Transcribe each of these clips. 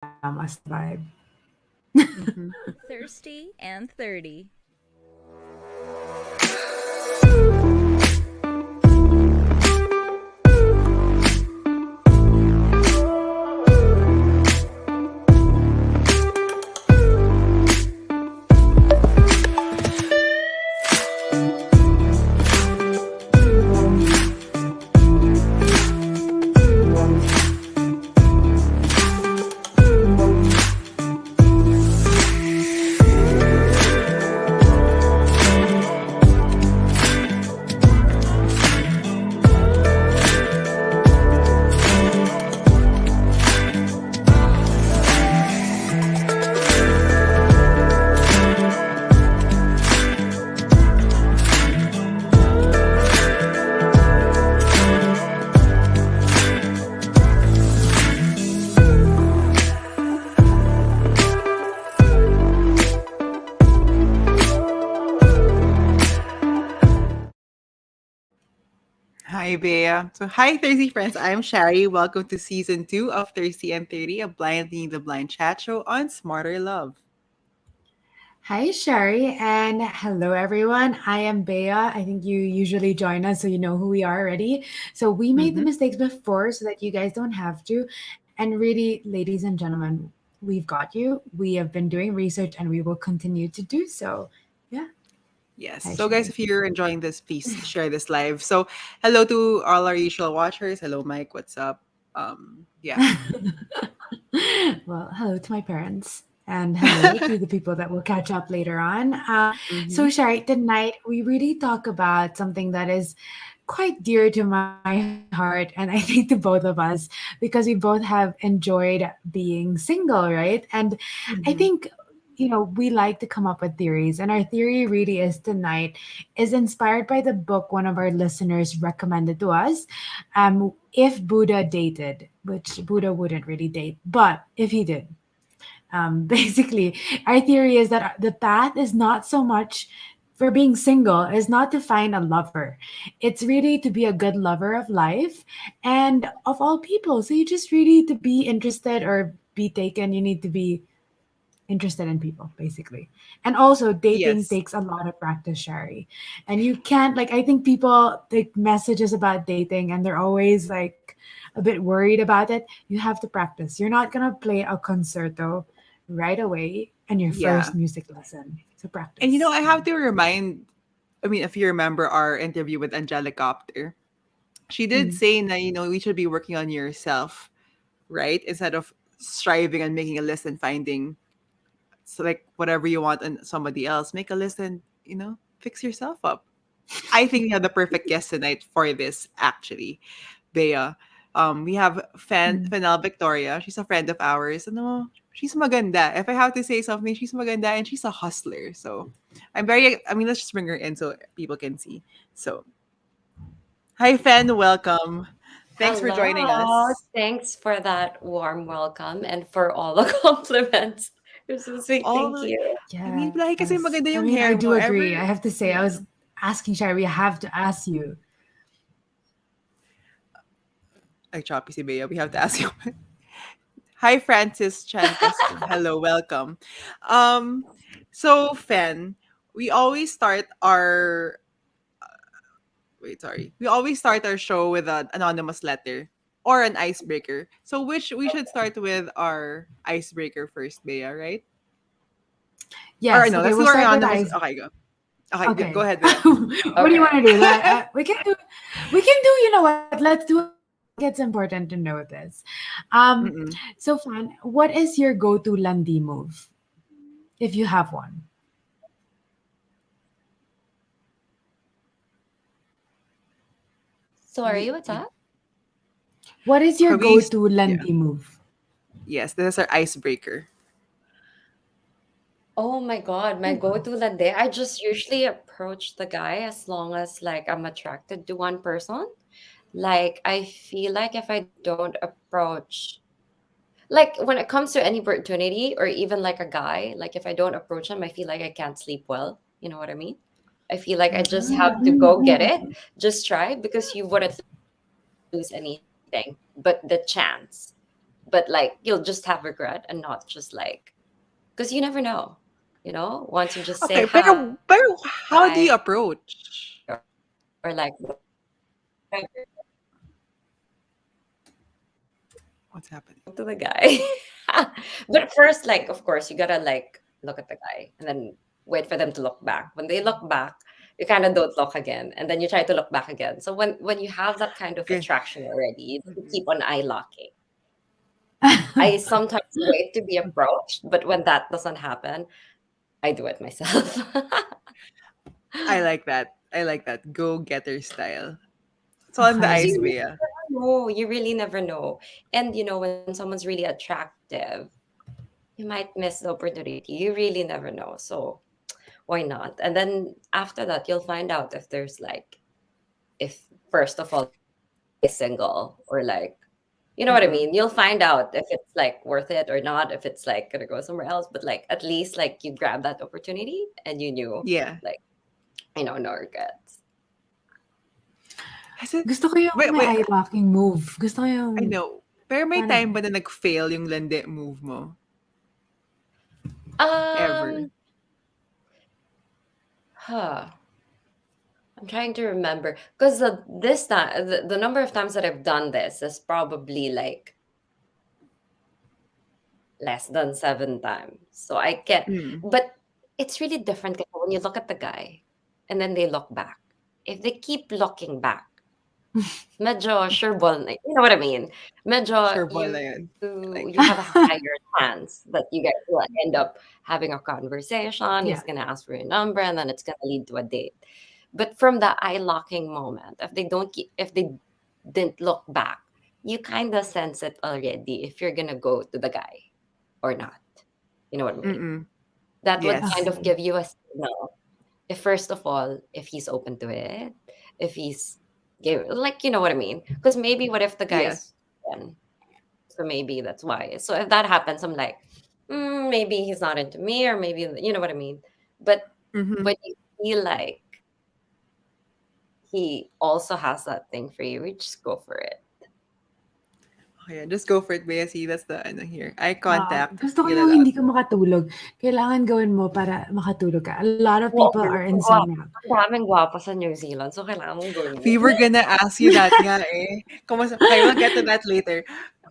as the vibe. Mm-hmm. Thirsty and 30. Hi, Bea. So, hi, Thirsty friends. I'm Shari. Welcome to season 2 of Thirsty and 30, a blind leading the blind chat show on Smarter Love. Hi, Sherry, and hello, everyone. I am Bea. I think you usually join us, so you know who we are already. So we made the Mm-hmm. mistakes before so that you guys don't have to. And really, ladies and gentlemen, we've got you. We have been doing research and we will continue to do so. Yeah. Yes. Hi, So, guys, Sherry. if you're enjoying this, please share this live. So, hello to all our usual watchers. Hello, Mike. What's up? Yeah. Well, hello to my parents. And hello to the people that will catch up later on. Mm-hmm. So, Sherry, tonight we really talk about something that is quite dear to my heart, and I think to both of us, because we both have enjoyed being single, right? And I Mm-hmm. think, we like to come up with theories, and our theory really is tonight is inspired by the book one of our listeners recommended to us. If Buddha dated, which Buddha wouldn't really date, but if he did, basically, our theory is that the path is not so much for being single is not to find a lover. It's really to be a good lover of life and of all people. So you just really to be interested or be taken, you need to be interested in people, basically. And also dating Yes. takes a lot of practice, Shari. And you can't, like, I think people take messages about dating and they're always like a bit worried about it. You have to practice. You're not gonna play a concerto right away and your Yeah. first music lesson. So And practice. I Yeah. have to remind, I mean, if you remember our interview with Angelicopter, she did Mm. say that, we should be working on yourself, right? Instead of striving and making a list and finding, so like whatever you want in somebody else, make a list and, fix yourself up. I think we have the perfect guest tonight for this, actually, Bea. We have Mm. Fenelle Victoria. She's a friend of ours. She's maganda. If I have to say something, she's maganda and she's a hustler. So I mean, let's just bring her in so people can see. So, hi, Fen. Welcome. Thanks for joining Hello. us. Thanks for that warm welcome and for all the compliments. You're so sweet. All Thank the, you. I mean, like, kasi Yes. maganda I yung mean, I hair do mo. agree. I Ever, have to say, I yeah. was asking Shari, I have to ask you. Ay, choppy si Bea. We have to ask you. Hi, Francis Chan Castro. Hello, welcome. Um, so Fen, we always start our wait, sorry. We always start our show with an anonymous letter or an icebreaker. So which we should start with our icebreaker first, Bea, right? Or Yes. no, Okay, let's we'll do our start with anonymous. ice. Okay, go. Okay, go Okay. ahead, Bea. What do you want Okay. to do? We can do. We can do. You know what? Let's do it. I think it's important to know this. Mm-mm. So, Fan, what is your go-to landi move if you have one? Sorry, what's that? What is your Are we? go-to Yeah. landi move? Yes, this is our icebreaker. Oh my God, my go-to that day. I just usually approach the guy as long as like I'm attracted to one person. Like I feel like if I don't approach, like when it comes to any opportunity or even like a guy, like if I don't approach him, I feel like I can't sleep well. You know what I mean? I feel like I just have to go get it, Mm. just try because you wouldn't lose anything but the chance. but like you'll just have regret and not just like, because you never know, once you just say Okay, hi pero how or do you like approach? whatever What's happening? to the guy. But first, like, of course, you gotta like look at the guy and then wait for them to look back. When they look back, you kind of don't look again, and then you try to look back again. So when you have that kind of Okay. attraction already, you Mhm. keep on eye locking. I sometimes wait to be approached, but when that doesn't happen, I do it myself. I like that. I like that go getter style. It's all in the Because Okay. eyes, you Bea. really never know. You really never know. And when someone's really attractive, you might miss the opportunity. You really never know. So why not? And then after that, you'll find out if there's like, if first of all, if the guy is single or like, you know what I mean? Mm-mm. You'll find out if it's like worth it or not, if it's like gonna go somewhere else. But like, at least like you grabbed that opportunity and you knew, Yeah. like, no regrets. Has it? Gusto ko yung Wait, may wait. eye locking move. Gusto ko yung, I know. Pero may paano time ba? ba na nag-fail yung landi move mo? Ever? Um, huh. I'm trying to remember because this time the number of times that I've done this is probably like less than 7 times. So I can, Mm. but it's really different kasi when you look at the guy and then they look back. If they keep looking back, medyo sure ball na, you know what I mean? Medyo Sure ball na yun. you have a Like, higher chance that you guys will end up having a conversation. He's Yeah. gonna ask for your number, and then it's gonna lead to a date. But from the eye locking moment, if they didn't look back, you kind of sense it already if you're gonna go to the guy or not. You know what I mean? mm-mm. That would kind Yes. of Okay. give you a signal. If first of all, if he's open to it, if he's give like you know what I mean? Because maybe what if the Yes. guy's open? So maybe that's why. So if that happens, I'm like, maybe he's not into me, or maybe you know what I mean. But Mm-hmm. when you feel like he also has that thing for you, you just go for it. Okay, just go for it, Bea. See, that's the ano here. Eye contact. Gusto ko Feel it yung out. hindi ka makatulog. Kailangan gawin mo para makatulog ka. A lot of Oo, people are gwapo. insomniac. Ang daming gwapo sa New Zealand, so kailangan mong gawin We yun. were gonna ask you that nga eh. Okay, we'll get to that later.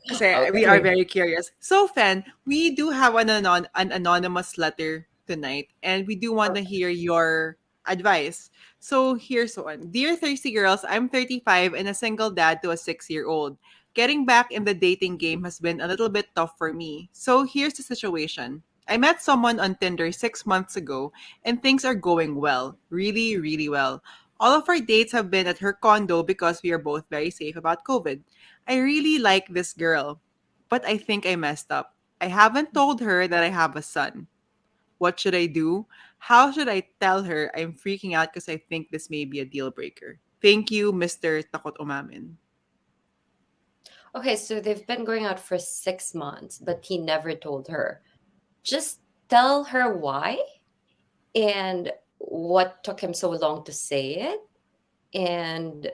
Kasi we are Okay. Okay. very curious. So, Fen, we do have an anonymous letter tonight, and we do want to Okay. hear your advice. So, here's one. Dear Thirsty Girls, I'm 35 and a single dad to a 6-year-old. Getting back in the dating game has been a little bit tough for me. So, here's the situation. I met someone on Tinder 6 months ago, and things are going well. Really, really well. All of our dates have been at her condo because we are both very safe about COVID. I really like this girl, but I think I messed up. I haven't told her that I have a son. What should I do? How should I tell her I'm freaking out because I think this may be a deal breaker? Thank you, Mr. Takot Umamin. Okay, so they've been going out for 6 months, but he never told her. Just tell her why and what took him so long to say it, and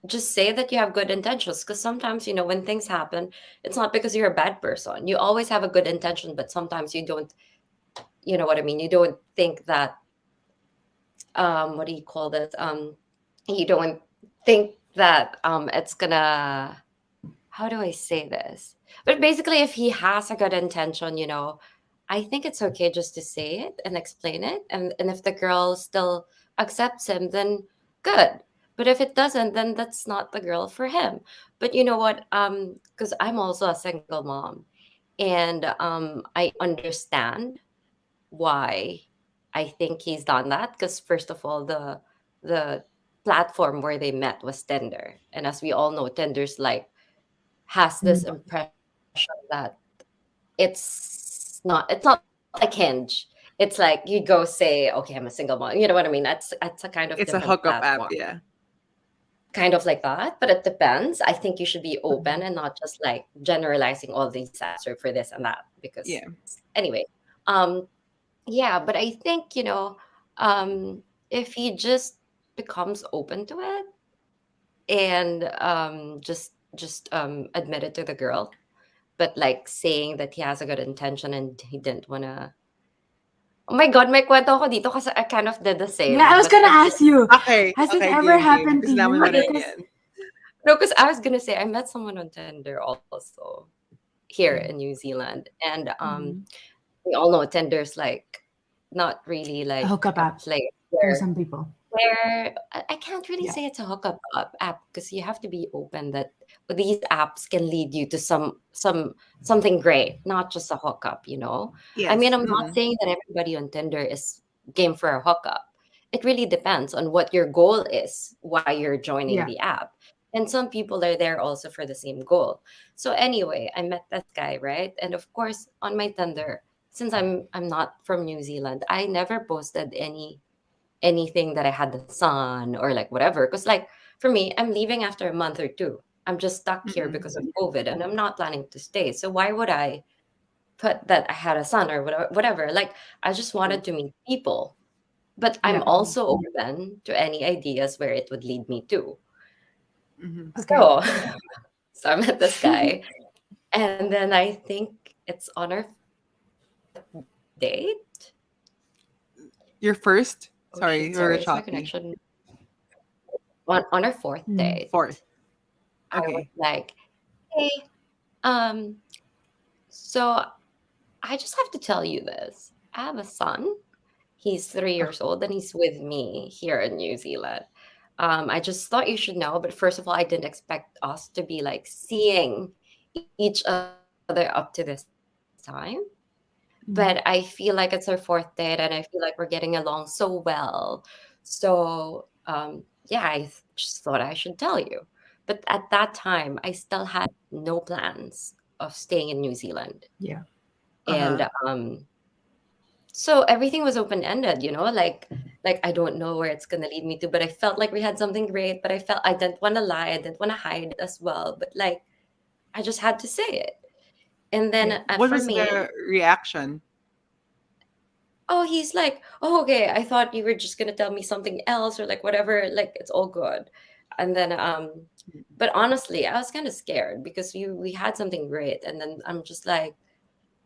just say that you have good intentions. Because sometimes, when things happen, it's not because you're a bad person. You always have a good intention, but sometimes you don't, you know what I mean? You don't think that, what do you call this? You don't think that it's gonna, how do I say this? But basically, if he has a good intention, I think it's okay just to say it and explain it. And if the girl still accepts him, then good. But if it doesn't, then that's not the girl for him. But you know what? Because I'm also a single mom, and I understand why I think he's done that. Because first of all, the platform where they met was Tinder, and as we all know, Tinder's like has this Mm. impression that it's not like Hinge. It's like you go say, okay, I'm a single mom. You know what I mean? That's a kind of different It's a platform. hookup app, yeah. Kind of like that, but it depends. I think you should be open and not just like generalizing all these apps or for this and that. Because Yeah. anyway, um, yeah, but I think, um, if he just becomes open to it and just admit it to the girl, but like saying that he has a good intention and he didn't wanna. Oh my God, may kwento ako dito kasi I kind of did the Yeah, I same, was but gonna it's ask you, Okay, has it okay, ever game, game. happened to Gusto namin you? marinig Because yan. no, because I was gonna say I met someone on Tinder also here in mm, New Zealand, and mm, we all know Tinder's like not really a like hookup a app place for some people. where I can't really Yeah, say it's a app because you have to be open that these apps can lead you to something great, not just a hookup, you know? I mean, Yes. I'm not saying that everybody on Tinder is game for a hookup. It really depends on what your goal is, why you're joining yeah. the app. And some people are there also for the same goal. So anyway, I met that guy, right? And of course, on my Tinder, since I'm not from New Zealand, I never posted anything that I had the sun or like whatever. Because like for me, I'm leaving after a month or two. I'm just stuck here Mm-mm. because of COVID, and I'm not planning to stay. So why would I put that I had a son or whatever? Whatever. Like I just True. wanted to meet people, but I'm Yeah. also open to any ideas where it would lead me to. Mm-hmm. Okay. So, so I met this guy, and then I think it's on our date. Your first? Oh Sorry, shit! you were Sorry, is my choppy. connection on our fourth Mm, date? Fourth. I was Okay. like, hey, um, so I just have to tell you this. I have a son. He's 3 years old and he's with me here in New Zealand. I just thought you should know, but first of all, I didn't expect us to be like seeing each other up to this time. But I feel like it's our mm, fourth date and I feel like we're getting along so well. So, yeah, just thought I should tell you. But at that time, I still had no plans of staying in New Zealand. yeah. And Uh-huh. so everything was open ended, you know, like I don't know where it's gonna lead me to, but I felt like we had something great, but I felt I didn't want to lie, I didn't want to hide it as well, but like I just had to say it. And then Yeah. What for was me, the reaction? oh, he's like, oh, okay, I thought you were just gonna tell me something else or like whatever, like it's all good. And then but honestly, I was kind of scared because we had something great, and then I'm just like,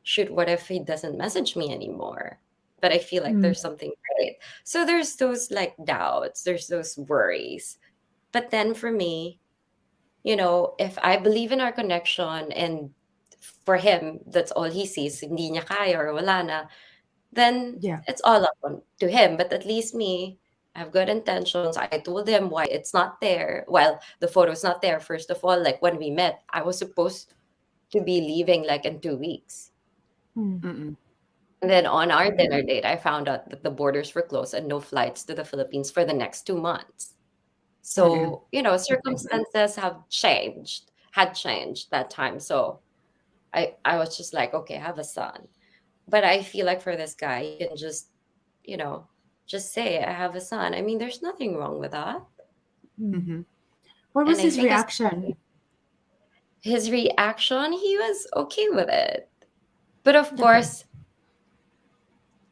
shoot, what if he doesn't message me anymore? But I feel like Mm, there's something great. So there's those like doubts, there's those worries. But then for me, you know, if I believe in our connection and for him, that's all he sees, hindi niya kaya or wala na, then yeah. it's all up to him. But at least me, I have good intentions. I told him why it's not there. Well, the photo's not there. First of all, like when we met, I was supposed to be leaving like in 2 weeks. Mm, Mm-mm. And then on our dinner date, I found out that the borders were closed and no flights to the Philippines for the next 2 months. okay. Mm-mm. So, you know, circumstances had changed that time. So I was just like, okay, I have a son. But I feel like for this guy, he can just, you know, just say, I have a son. I mean, there's nothing wrong with that. Mm. Mm-hmm. What And was I his think as reaction? his reaction, he was okay with it. But of Okay. course,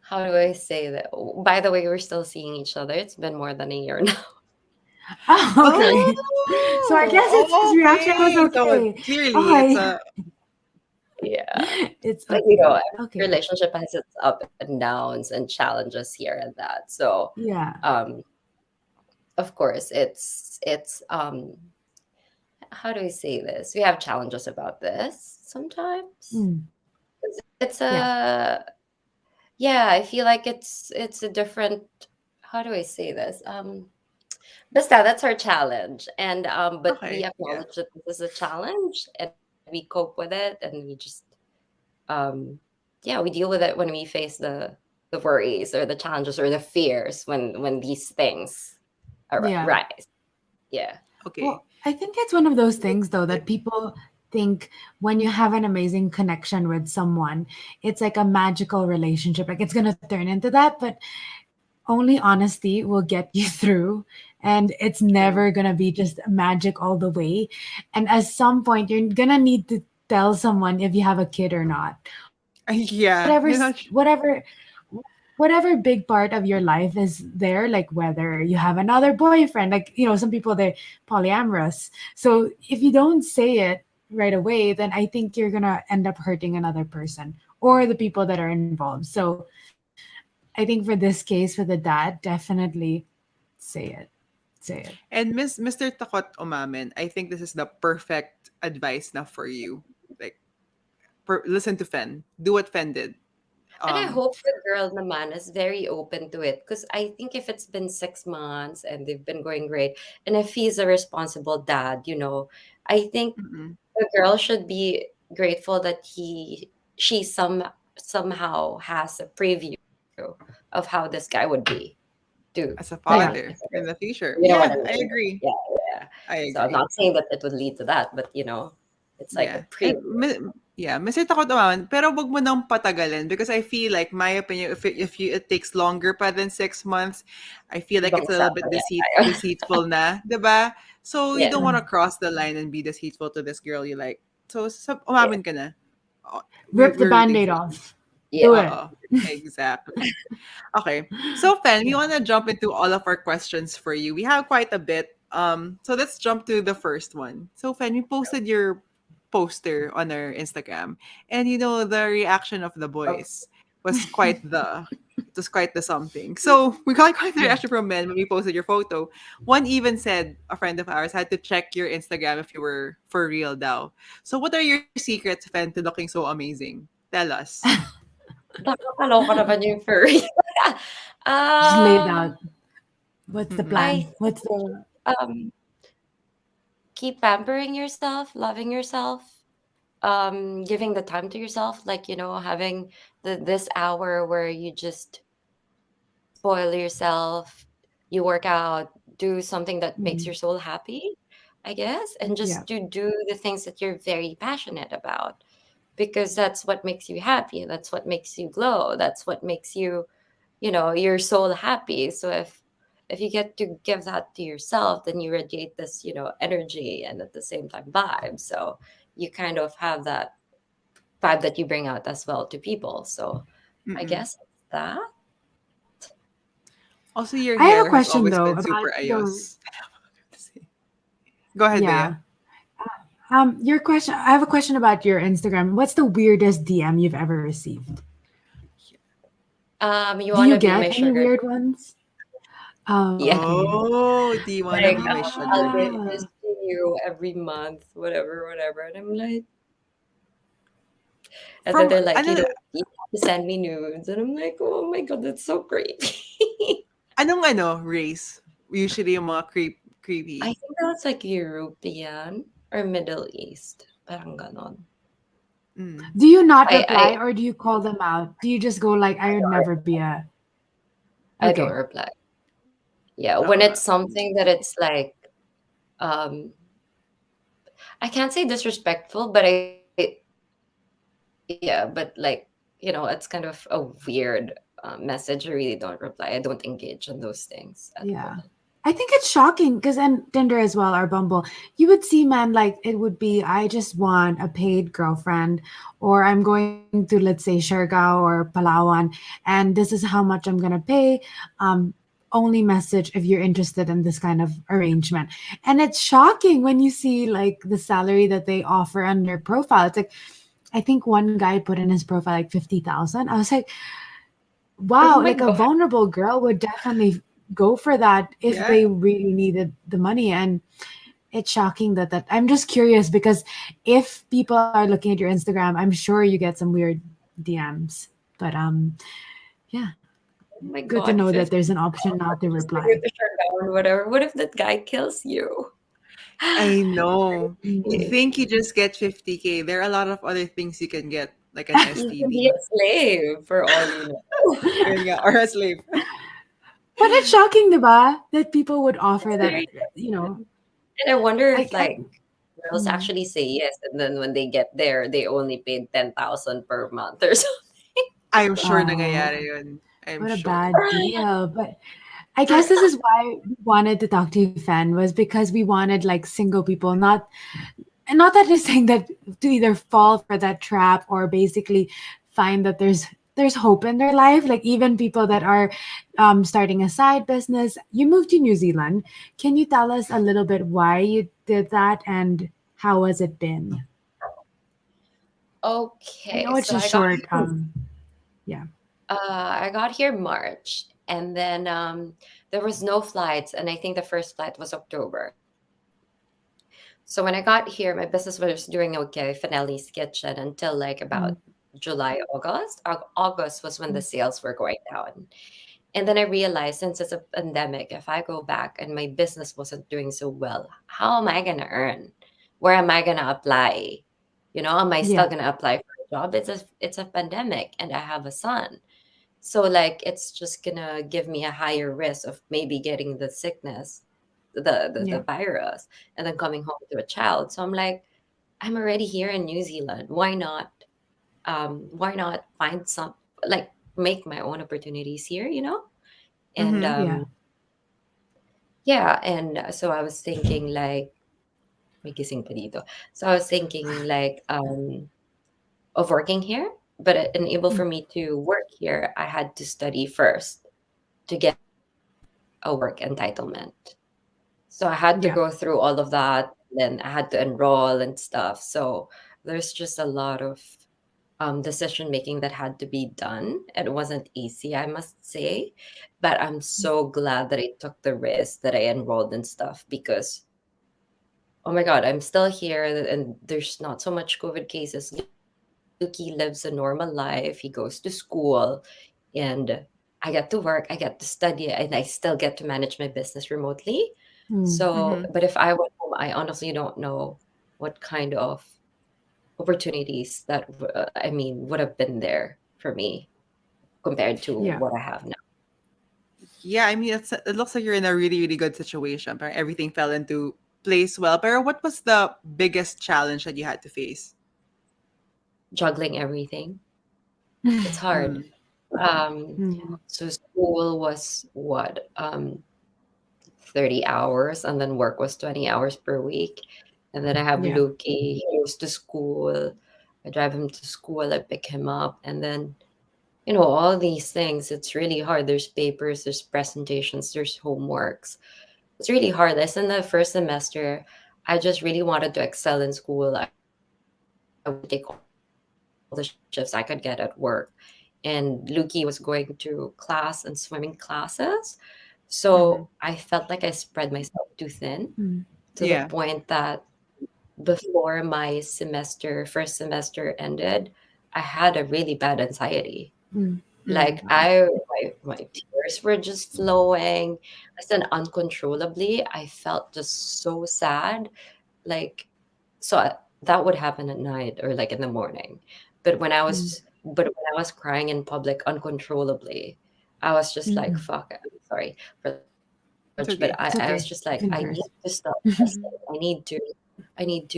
how do I say that? Oh, by the way, we're still seeing each other. It's been more than a year now. Oh, So, okay. So I guess his Oh, reaction was okay. So okay. clearly it's Okay. a yeah. It's But you know, okay. every Okay. relationship has its up and downs and challenges here and that. So, Yeah. um, of course, it's how do I say this? We have challenges about this sometimes. Mm, It's yeah. a yeah. I feel like it's a different. How do I say this? Basta, that's our challenge, and but we okay. Yeah. acknowledge that this is a challenge, and we cope with it, and we just um, yeah, we deal with it when we face the worries or the challenges or the fears when these things Yeah. rise. Yeah. Okay. Well, I think it's one of those things though that people think when you have an amazing connection with someone, it's like a magical relationship. Like it's gonna turn into that, but only honesty will get you through. And it's True. never gonna be just magic all the way. And at some point you're gonna need to tell someone if you have a kid or not. Yeah. Whatever You're not. whatever big part of your life is there, like whether you have another boyfriend, like some people they're polyamorous, so if you don't say it, right away, then I think you're gonna end up hurting another person or the people that are involved. So I think for this case, for the dad, definitely say it. Say it. And Mr. Takot Umamin, I think this is the perfect advice now for you. Like, listen to Fen. Do what Fen did. And I Um, hope the girl naman is very open to it because I think if it's been 6 months and they've been going great, and if he's a responsible dad, I think mm-mm, the girl should be grateful that she somehow has a preview of how this guy would be too. as a Like, Yeah. father in the future. you know what I Yeah, I mean? agree. Yeah, yeah. I So I'm agree. not saying that it would lead to that, but it's like a Yeah. And preview. yeah, Mr. Takot Umamin, pero wag mo nang patagalin because I feel like my opinion if it takes longer pa than 6 months, I feel like Ibang it's a little usapan bit yan tayo. deceitful na, 'di ba? So you Yeah. don't want to Yeah. cross the line and be deceitful to this girl you like. So Yeah. umamin ka na. Oh, Rip the we're rooting band-aid for you. off. Yeah. Do it. Oo, exactly. Okay. So, Fen, we want to jump into all of our questions for you. We have quite a bit. So let's jump to the first one. So, Fen, we posted your poster on our Instagram, and the reaction of the Okay. boys was quite the it was quite the something. So we got quite the Yeah. reaction from men when we posted your photo. One even said a friend of ours had to check your Instagram if you were for real daw. So what are your secrets, Fen, to looking so amazing? Tell us. Nakakaloka naman yung furry. Just lay it um, out. What's the Mm-mm. I plan? What's the um keep pampering yourself, loving yourself, giving the time to yourself, like having this hour where you just spoil yourself, you work out, do something that makes Mhm. your soul happy, I guess, and Yeah. just to do the things that you're very passionate about because that's what makes you happy. That's what makes you glow. That's what makes your soul happy. So if you get to give that to yourself, then you radiate this, energy and at the same time vibe. So you kind of have that vibe that you bring out as well to people. So I Mm-mm. guess it's that. Also, your I have a hair has question always though been about super your ayos. Go ahead, Bea. yeah. Your question. I have a question about your Instagram. What's the weirdest DM you've ever received? You Do want you to be get my any sugar? weird ones? Oh, Yeah. okay. Oh, do you wanna Like, be my I'll sugar? give this Ah, to you every month, whatever, whatever. And I'm like, and then From they're like, ano you have to send me nudes. And I'm like, oh my God, that's so creepy. anong race? Usually yung mga I creepy. think that's like European or Middle East. Parang ganon. Mm. do you not I reply or do you call them out? Do you just go like, I would never be a I don't okay? reply. Yeah, when Oo. it's something that it's like um I can't say disrespectful, but yeah, but like, it's kind of a weird message. I really don't reply. I don't engage in those things at all. Yeah. I think it's shocking because and Tinder as well or Bumble, you would see man like it would be I just want a paid girlfriend or I'm going to let's say Siargao or Palawan and this is how much I'm gonna pay. Um, only message if you're interested in this kind of arrangement. And it's shocking when you see like the salary that they offer on their profile. It's like I think one guy put in his profile like 50,000. I was like, Oh wow, my like a God. vulnerable girl would definitely go for that if Yeah. they really needed the money. And it's shocking that I'm just curious because if people are looking at your Instagram, I'm sure you get some weird DMs. But yeah, Oh my good to God, know that 50 there's an option not to just to go reply. to Siargao or whatever. What if that guy kills you? I know. You Mm, think you just get 50K. There are a lot of other things you can get, like an You can be a STD. slave for all you know. Ayun nga, or a slave. but it's shocking, diba? That people would It's offer that, very you know, And I wonder if I like girls mm, actually say yes, and then when they get there, they only paid 10,000 per month or something. I'm sure oh, nangyayari yun. I'm what a sure. bad deal. But I For guess this is why we wanted to talk to you, Fan, was because we wanted like single people, not and not that just saying that to either fall for that trap or basically find that there's hope in their life. Like even people that are starting a side business. You moved to New Zealand. Can you tell us a little bit why you did that and how has it been? I Okay, know it's so a short yeah. I got here March, and then there was no flights, and I think the first flight was October. So when I got here, my business was doing okay, Finelli's Kitchen, until like about Mm, July, August. August was when the mm, sales were going down. And then I realized since it's a pandemic, if I go back and my business wasn't doing so well, how am I gonna earn? Where am I gonna apply? Am I yeah. still gonna apply for a job? It's a pandemic and I have a son. So like it's just gonna give me a higher risk of maybe getting the sickness, the Yeah. virus, and then coming home to a child. So I'm like, I'm already here in New Zealand. Why not find some, like, make my own opportunities here? And Mm-hmm. Yeah. yeah, and so I was thinking like may gising pa dito. So I was thinking like of working here, but enable Mm, for me to work here, I had to study first to get a work entitlement. So I had to yeah. go through all of that, then I had to enroll and stuff. So there's just a lot of decision making that had to be done. It wasn't easy, I must say, but I'm so glad that I took the risk, that I enrolled and stuff, because oh my God, I'm still here and there's not so much COVID cases. Luki lives a normal life. He goes to school and I get to work, I get to study, and I still get to manage my business remotely. Mm, So, Mm-hmm. but if I went home, I honestly don't know what kind of opportunities that, I mean, would have been there for me compared to yeah. what I have now. Yeah, I mean, it looks like you're in a really, really good situation. But everything fell into place well. But what was the biggest challenge that you had to face? Juggling everything, it's hard. Mm-hmm. Um, Mm, so school was what, 30 hours, and then work was 20 hours per week. And then I have yeah. Luki, he goes to school. I drive him to school, I pick him up, and then all these things. It's really hard. There's papers, there's presentations, there's homeworks. It's really hard. This in the first semester, I just really wanted to excel in school. I wanted to take all the shifts I could get at work. And Luki was going to class and swimming classes. So I felt like I Mm-hmm. spread myself too thin, to the Mm, point that Yeah. before my first semester ended, I had a really bad anxiety. mm, Like Mm-hmm. my tears were just flowing. I said uncontrollably. I felt just so sad. Like, so that would happen at night or like in the morning. mm, But when I was crying in public uncontrollably, I was just like, mm. fuck, I'm sorry for the language, but I It's was just okay. like, It's I okay. need You to can stop curse. stressing. I need to I need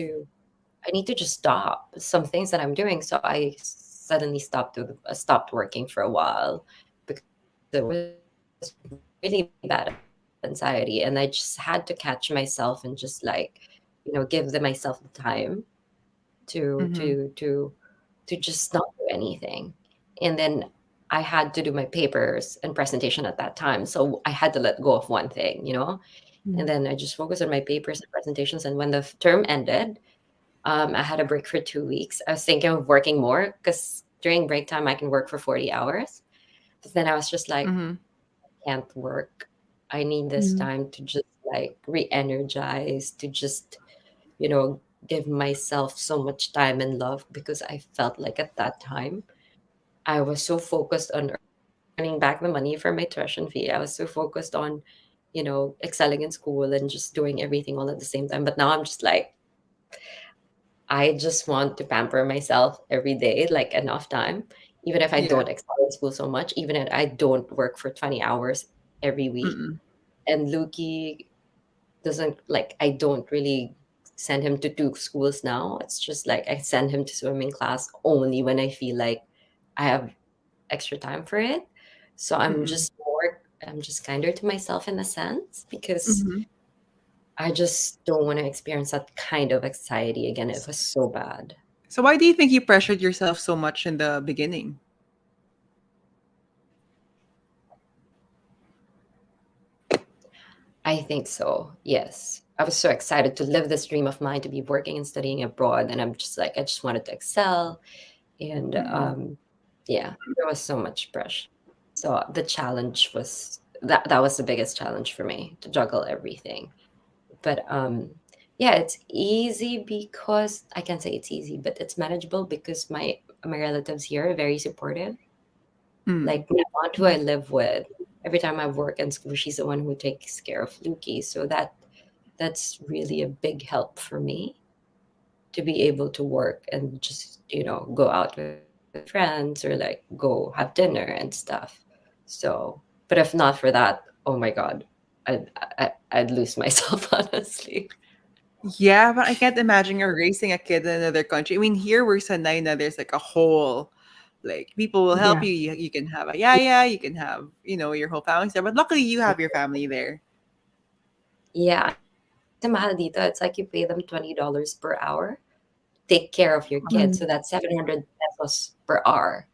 to just stop some things that I'm doing. So I suddenly stopped working for a while because it was really bad anxiety, and I just had to catch myself and just like, give myself the time to to Mm-hmm. to to just not do anything. And then I had to do my papers and presentation at that time, so I had to let go of one thing. And then Mm, I just focused on my papers and presentations. And when the term ended, I had a break for 2 weeks. I was thinking of working more because during break time I can work for 40 hours. But then I was just like, Mm-hmm. can't work. I need this mm, time to just like re-energize, to just, you know, give myself so much time and love, because I felt like at that time I was so focused on earning back the money for my tuition fee. I was so focused on, excelling in school and just doing everything all at the same time. But now I'm just like, I just want to pamper myself every day, like enough time, even if I Yeah. don't excel in school so much, even if I don't work for 20 hours every week. Mm-mm. And Luki doesn't, like, I don't really send him to two schools now. It's just like I send him to swimming class only when I feel like I have extra time for it. So Mm-mm. I'm just kinder to myself in a sense, because Mm-hmm. I just don't want to experience that kind of anxiety again. It was so bad. So why do you think you pressured yourself so much in the beginning? I think so. Yes. I was so excited to live this dream of mine to be working and studying abroad, and I'm just like I just wanted to excel, and Mm-mm. yeah, there was so much pressure. So the challenge was that was the biggest challenge for me to juggle everything. But yeah, it's easy because I can say it's easy, but it's manageable because my relatives here are very supportive. Mm. Like my aunt who I live with, every time I work in school, she's the one who takes care of Luki. So that's really a big help for me to be able to work and just, go out with friends or like go have dinner and stuff. So, but if not for that, oh my God, I'd I'd lose myself honestly. Yeah, but I can't imagine you're raising a kid in another country. I mean, here we're Sanay na there's like a whole, like people will help Yeah. you. You can have a yaya, you can have, your whole family's there. But luckily you have your family there. Yeah, kasi mahal dito. It's like you pay them $20 per hour, take care of your kids. So Mm, that's 700 pesos per hour.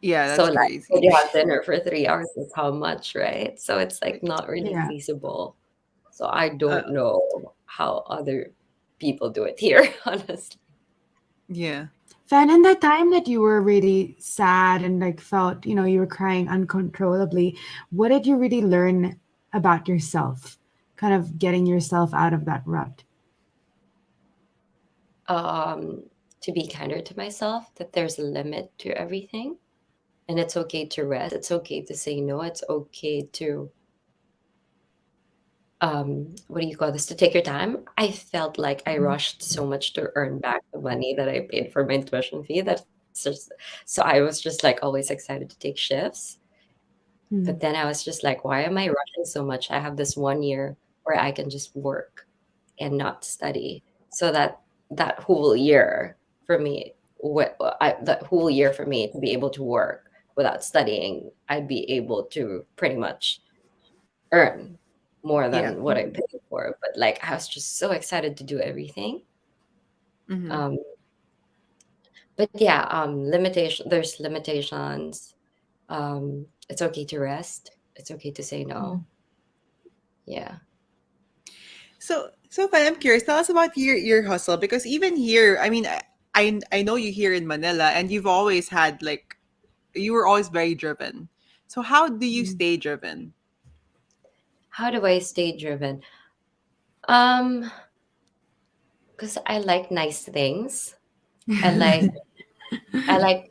Yeah, So that's like crazy. when you have dinner for 3 hours, that's how much, right? So it's like not really yeah. feasible. So I uh, don't know how other people do it here, honestly. yeah. Fan, in the time that you were really sad and like felt, you were crying uncontrollably, what did you really learn about yourself? Kind of getting yourself out of that rut. Um, to be kinder to myself, that there's a limit to everything, and it's okay to rest. It's okay to say no. It's okay to what do you call this, to take your time. I felt like I Mhm. rushed so much to earn back the money that I paid for my tuition fee. That's just so I was just like always excited to take shifts. But Mm, then I was just like, why am I rushing so much? I have this 1 year where I can just work and not study. So that whole year for me, that whole year for me to be able to work without studying, I'd be able to pretty much earn more Yeah. than what I paid for. But like I was just so excited to do everything. Mm-hmm. Um, but yeah, limitation. There's limitations. It's okay to rest. It's okay to say no. mm, Yeah. So Fan, I'm curious. Tell us about your hustle because even here, I mean, I know you here in Manila, and you've always had like you were always very driven. So how do you mm. stay driven? How do I stay driven? Um, because I like nice things. I like I like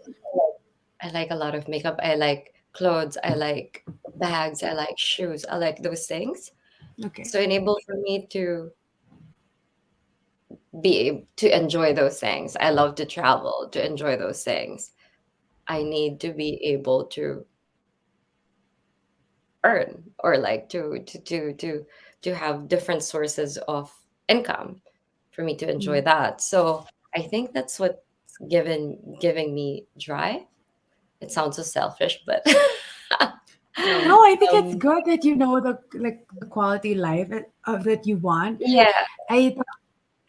I like a lot of makeup. I like clothes. I like bags. I like shoes. I like those things. Okay. So enable for me to be able to enjoy those things. I love to travel to enjoy those things. I need to be able to earn or like to have different sources of income for me to enjoy Mm. that. So I think that's what's giving me drive. It sounds so selfish, but No. No, I think it's um, good that you know the quality life that you want. yeah, I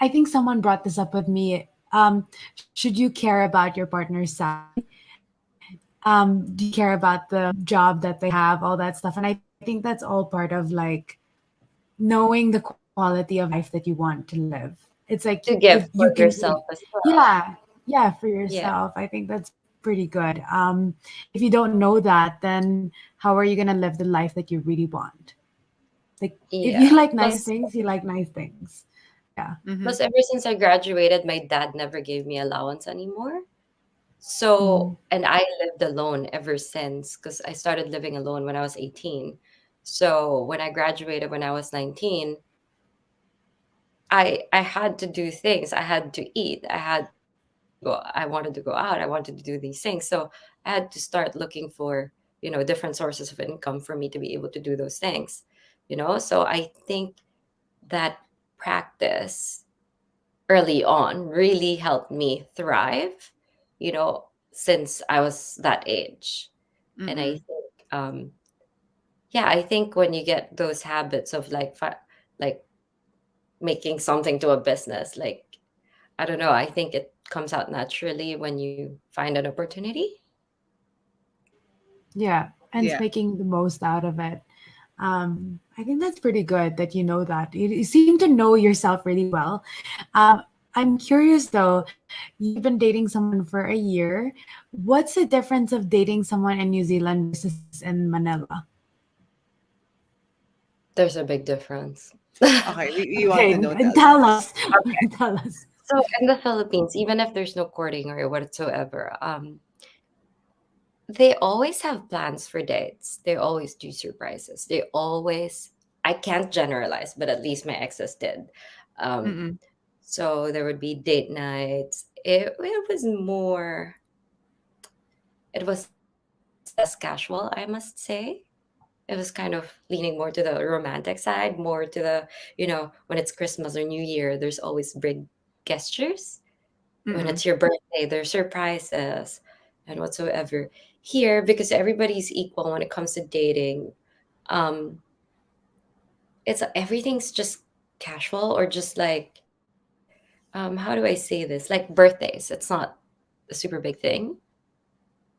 I think someone brought this up with me. Should you care about your partner's salary? Do you care about the job that they have, all that stuff? And I think that's all part of like knowing the quality of life that you want to live. It's like to if give you for can give, yourself as well. yeah, yeah, for Yeah, yourself. I think that's pretty good. If you don't know that, then how are you gonna live the life that you really want? Like if yeah. you like nice Plus, things, you like nice things. Yeah. Mm-hmm. plus, ever since I graduated, my dad never gave me allowance anymore. So, Mm, and I lived alone ever since because I started living alone when I was 18. So, when I graduated when I was 19, I had to do things. I had to eat. I wanted to go out. I wanted to do these things. So, I had to start looking for, different sources of income for me to be able to do those things. So I think that practice early on really helped me thrive, you know, since I was that age. And I Mm-mm. think, yeah, I think when you get those habits of like, like making something to a business, like, I don't know, I think it comes out naturally when you find an opportunity. yeah, and it's Yeah. making the most out of it. I think that's pretty good that you know that. You seem to know yourself really well. Um, I'm curious though, you've been dating someone for a year. What's the difference of dating someone in New Zealand versus in Manila? There's a big difference. Okay, we want Okay, to know. Tell tell us. us. Tell us. So in the Philippines, even if there's no courting or whatsoever, they always have plans for dates. They always do surprises. They always, I can't generalize, but at least my exes did. Um, Mm-mm. so there would be date nights. It was more, it was less casual, I must say. It was kind of leaning more to the romantic side, more to the, when it's Christmas or New Year, there's always big gestures. When it's Mm-mm. your birthday, there's surprises and whatsoever. Here, because everybody's equal when it comes to dating, um, it's everything's just casual or just like, how do I say this? Like birthdays, it's not a super big thing.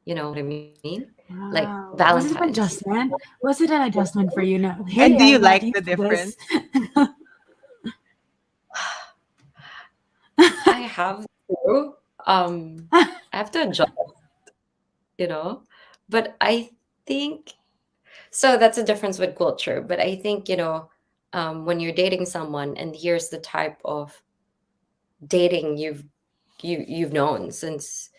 You know what I mean? Like Wow. Was Valentine's. it an adjustment? Was it an adjustment for you? No. And Hey, do you I'm not like the used to this. difference? I have to, I have to adjust, you know, but I think so. That's a difference with culture. But I think, when you're dating someone and here's the type of dating you've known since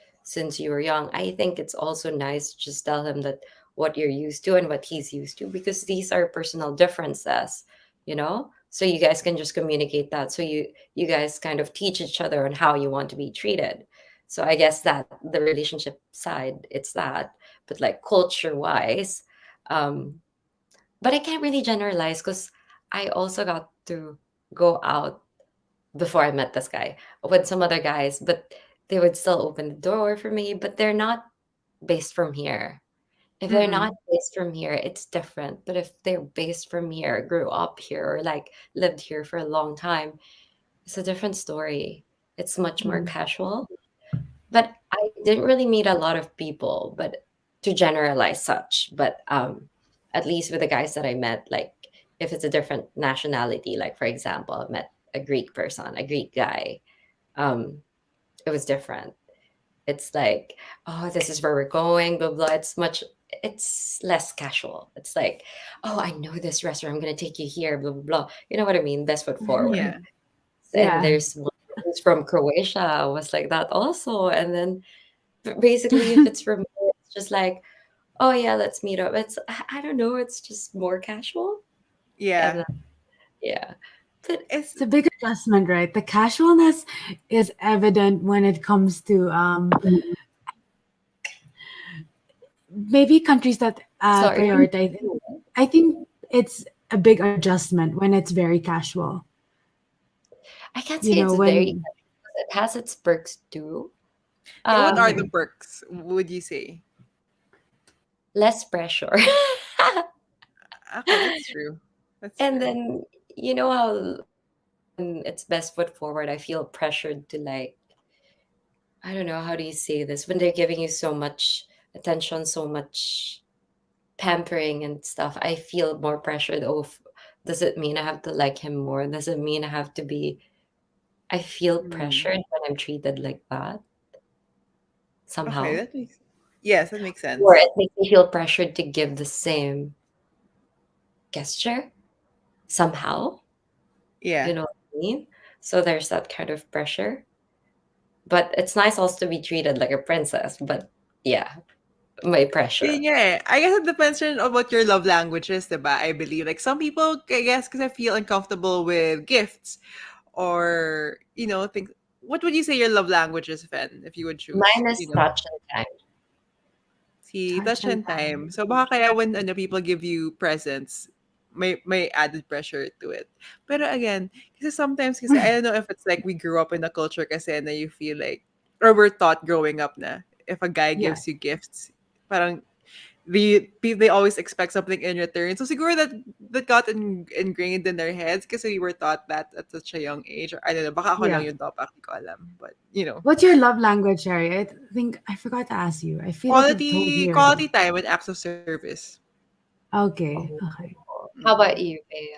you were young, I think it's also nice to just tell him that what you're used to and what he's used to, because these are personal differences, so you guys can just communicate that, so you guys kind of teach each other on how you want to be treated. So I guess that the relationship side, it's that. But like culture wise, um but I can't really generalize because I also got to go out before I met this guy with some other guys, but they would still open the door for me, but they're not based from here. If they're not Mm-mm. based from here, it's different. But if they're based from here, grew up here, or like lived here for a long time, it's a different story. It's much more Mm. casual. But I didn't really meet a lot of people, but to generalize such. But at least with the guys that I met, like if it's a different nationality, like for example, I met a Greek person, a Greek guy. Um, it was different. It's like, oh, this is where we're going, blah blah. It's less casual. It's like, oh, I know this restaurant. I'm gonna take you here, blah blah blah. You know what I mean? Best foot forward. Yeah. And Yeah. there's one who's from Croatia, was like that also. And then basically, if it's from here, it's just like, oh yeah, let's meet up. I don't know. It's just more casual. And Yeah. yeah, but It's It's a big adjustment, right? The casualness is evident when it comes to maybe countries that sorry. prioritize. I think it's a big adjustment when it's very casual. I can't You say know, it's very. when It has its perks too. yeah, what are the Um, okay, perks, would you say? Less pressure. Okay, that's true. That's And true. then you know how when it's best foot forward, I feel pressured to like, I don't know, how do you say this? When they're giving you so much attention, so much pampering and stuff, I feel more pressured. Oh, does it mean I have to like him more? Does it mean I have to be? I feel Mm. pressured when I'm treated like that Okay, somehow. that makes yes, that makes Or sense. it makes me feel pressured to give the same gesture somehow. Yeah. You know what I mean? So there's that kind of pressure. But it's nice also to be treated like a princess. But yeah, my pressure. Yun nga eh. I guess it depends rin on what your love languages, diba? I believe. Like some people, I guess, because I feel uncomfortable with gifts or, things. What would you say your love languages, Fen, if you would choose? Mine is touch and time. See, touch touch and and time. time. So baka kaya when people give you presents, may added pressure to it. Pero again, kasi I don't know if it's like we grew up in a culture kasi na you feel like, or we're taught growing up na if a guy Yeah. gives you gifts, parang they always expect something in return. So siguro that got ingrained in their heads kasi we were taught that at such a young age. Or I don't know, baka ako lang Yeah. yung topak, di ko alam. But, What's your love language, Sherry? I think I forgot to ask you. I feel like you've told me quality already. time and acts of service. Okay. Oh, Okay. How about you, Bea?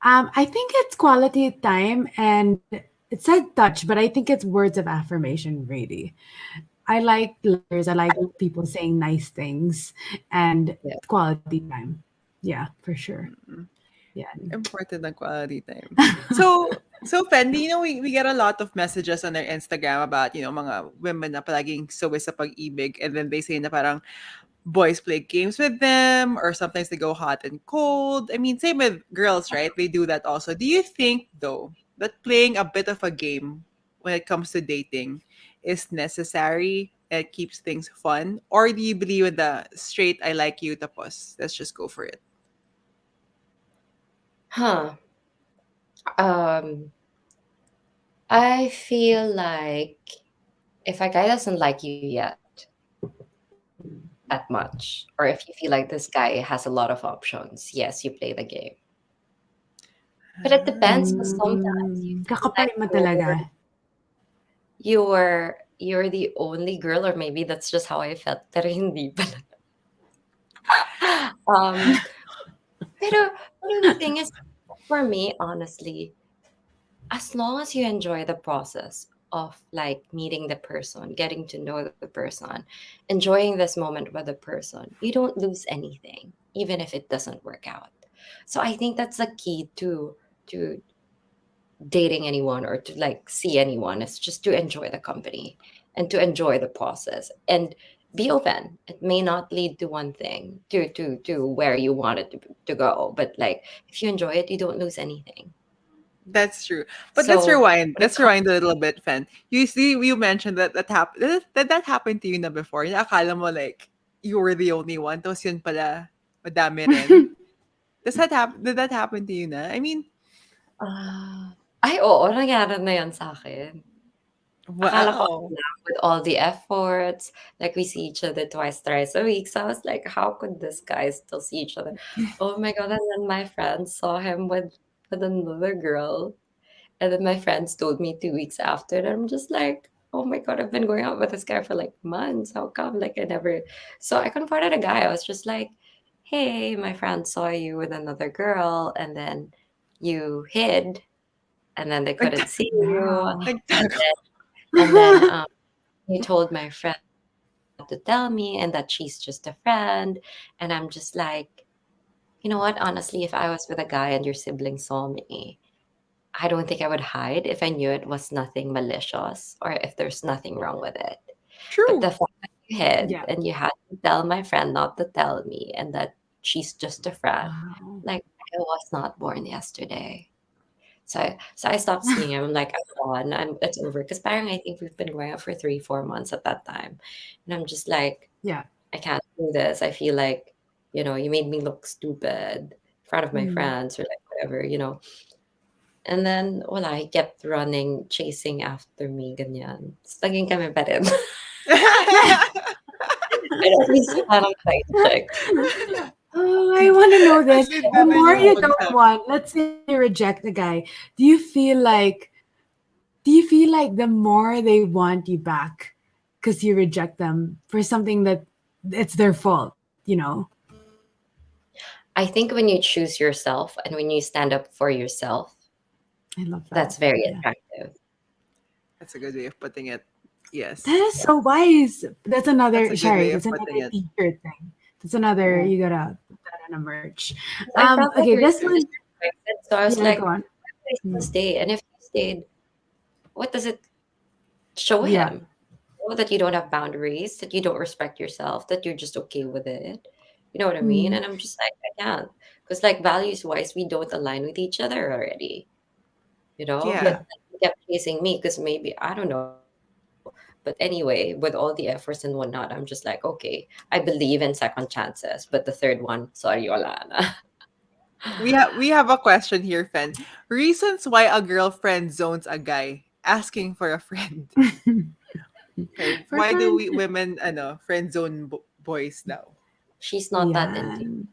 I think it's quality time, and it said touch, but I think it's words of affirmation, really. I like letters, I like people saying nice things, and Yeah. quality time. Yeah, for sure. Mm. Yeah. Important ang quality time. So Fendi, we get a lot of messages on our Instagram about, mga women na palaging suwi sa pag-ibig, and then they say na parang boys play games with them, or sometimes they go hot and cold. I mean, same with girls, right? They do that also. Do you think, though, that playing a bit of a game when it comes to dating is necessary and it keeps things fun? Or do you believe in the straight, I like you, tapos, let's just go for it? Huh. Um, I feel like if a guy doesn't like you yet that much, or if you feel like this guy has a lot of options, yes, you play the game. But it depends, because sometimes you feel Kakapal like mo talaga. you're the only girl, or maybe that's just how I felt. Pero hindi pala. Um, pero the thing is, for me, honestly, as long as you enjoy the process of like meeting the person, getting to know the person, enjoying this moment with the person, you don't lose anything, even if it doesn't work out. So I think that's the key to dating anyone, or to like see anyone, is just to enjoy the company and to enjoy the process, and be open. It may not lead to one thing, to where you want it to go, but like if you enjoy it, you don't lose anything. That's true. But let's So rewind. when it Let's comes, rewind a little bit, Fen. You see, you mentioned that happened to you na before. Na akala mo like you were the only one. Tapos yun pala, madami rin. Did that happen to you na? I mean, ay, oo, nangyari na yan sa akin. Akala ko wow. with all the efforts, like we see each other twice, thrice a week. So I was like, how could this guy still see each other? Oh my god! And then my friends saw him with another girl, and then my friends told me 2 weeks after, and I'm just like, oh my god, I've been going out with this guy for like months. How come? Like I never. So I confronted a guy. I was just like, hey, my friend saw you with another girl, and then you hid, and then they couldn't see you, Wow. and and then he told my friend not to tell me, and that she's just a friend. And I'm just like, you know what? Honestly, if I was with a guy and your sibling saw me, I don't think I would hide if I knew it was nothing malicious, or if there's nothing wrong with it. But True. the fact that you hid Yeah. and you had to tell my friend not to tell me, and that she's just a friend, Wow. like I was not born yesterday. So I stopped seeing him. I'm like, I'm gone. It's over. Because parang I think we've been going out for 3, 4 months at that time. And I'm just like, Yeah. I can't do this. I feel like, you made me look stupid in front of my Mm. friends, or like whatever. And then, wala, he kept running, chasing after me, ganyan. Tapos naging kami pa rin. Pero at least parang side check. Oh, I want to know At this. least The ganun more yung you don't bagsak. want, let's say you reject the guy, do you feel like the more they want you back because you reject them for something that it's their fault, you know? I think when you choose yourself and when you stand up for yourself, I love that. that's very Yeah. attractive. That's a good way of putting it. That Yes. is so wise. That's That's another, a good sorry, way of that's putting another it. t-shirt thing. That's another, Yeah. you gotta put that on a merch. 'Cause I felt like Okay, we were this too one, disrespected, so I was yeah, like, go on. "Why would I still Mm. stay?" And if you stayed, what does it show Yeah. him? Show that you don't have boundaries, that you don't respect yourself, that you're just okay with it. You know what I mean? Mm. And I'm just like, I can't. Because like values wise, we don't align with each other already. Yeah. Yeah. But he kept chasing me because maybe I don't know. But anyway, with all the efforts and whatnot, I'm just like, okay, I believe in second chances, but the third one, sorry, wala na. We have a question here, Fen. Reasons why a girlfriend zones a guy asking for a friend. Okay, For why do fun. we women friend zone boys now? She's not that into Yeah. you,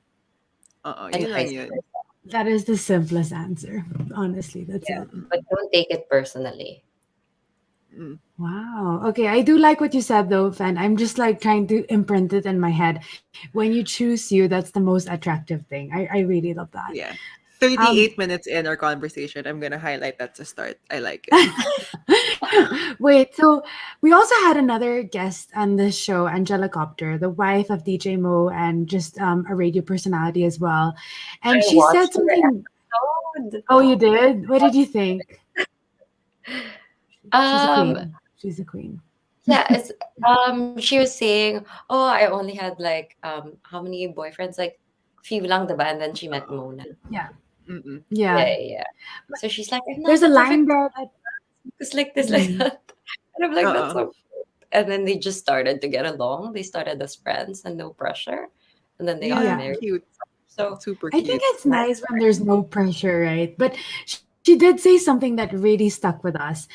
and Yun lang vice yun. versa. That is the simplest answer. Honestly, that's Yeah, it. but don't take it personally. Mm. Wow. Okay, I do like what you said though, Fan. I'm just like trying to imprint it in my head. When you choose you, that's the most attractive thing. I really love that. Yeah. Um 38 minutes in our conversation, I'm gonna highlight that to start. I like it. Wait, so we also had another guest on this show, Angela Copter, the wife of DJ Mo and just a radio personality as well. And I she said watched her something. episode. Oh, you did? What did you think? She's a Um, queen. She's a queen. yeah, it's she was saying, "Oh, I only had like how many boyfriends? Like few lang, diba?" And then she met Oo. Mona. Yeah. Mm. Yeah, Yeah. yeah, yeah. So she's like, "I'm There's not a the line perfect there that because like this, like mm, that." And I'm like, "That's Oo. so." And then they just started to get along. They started as friends and no pressure, and then they got Yeah, yeah. married. cute. So Super I think cute. it's nice when there's no pressure, right? But she did say something that really stuck with us.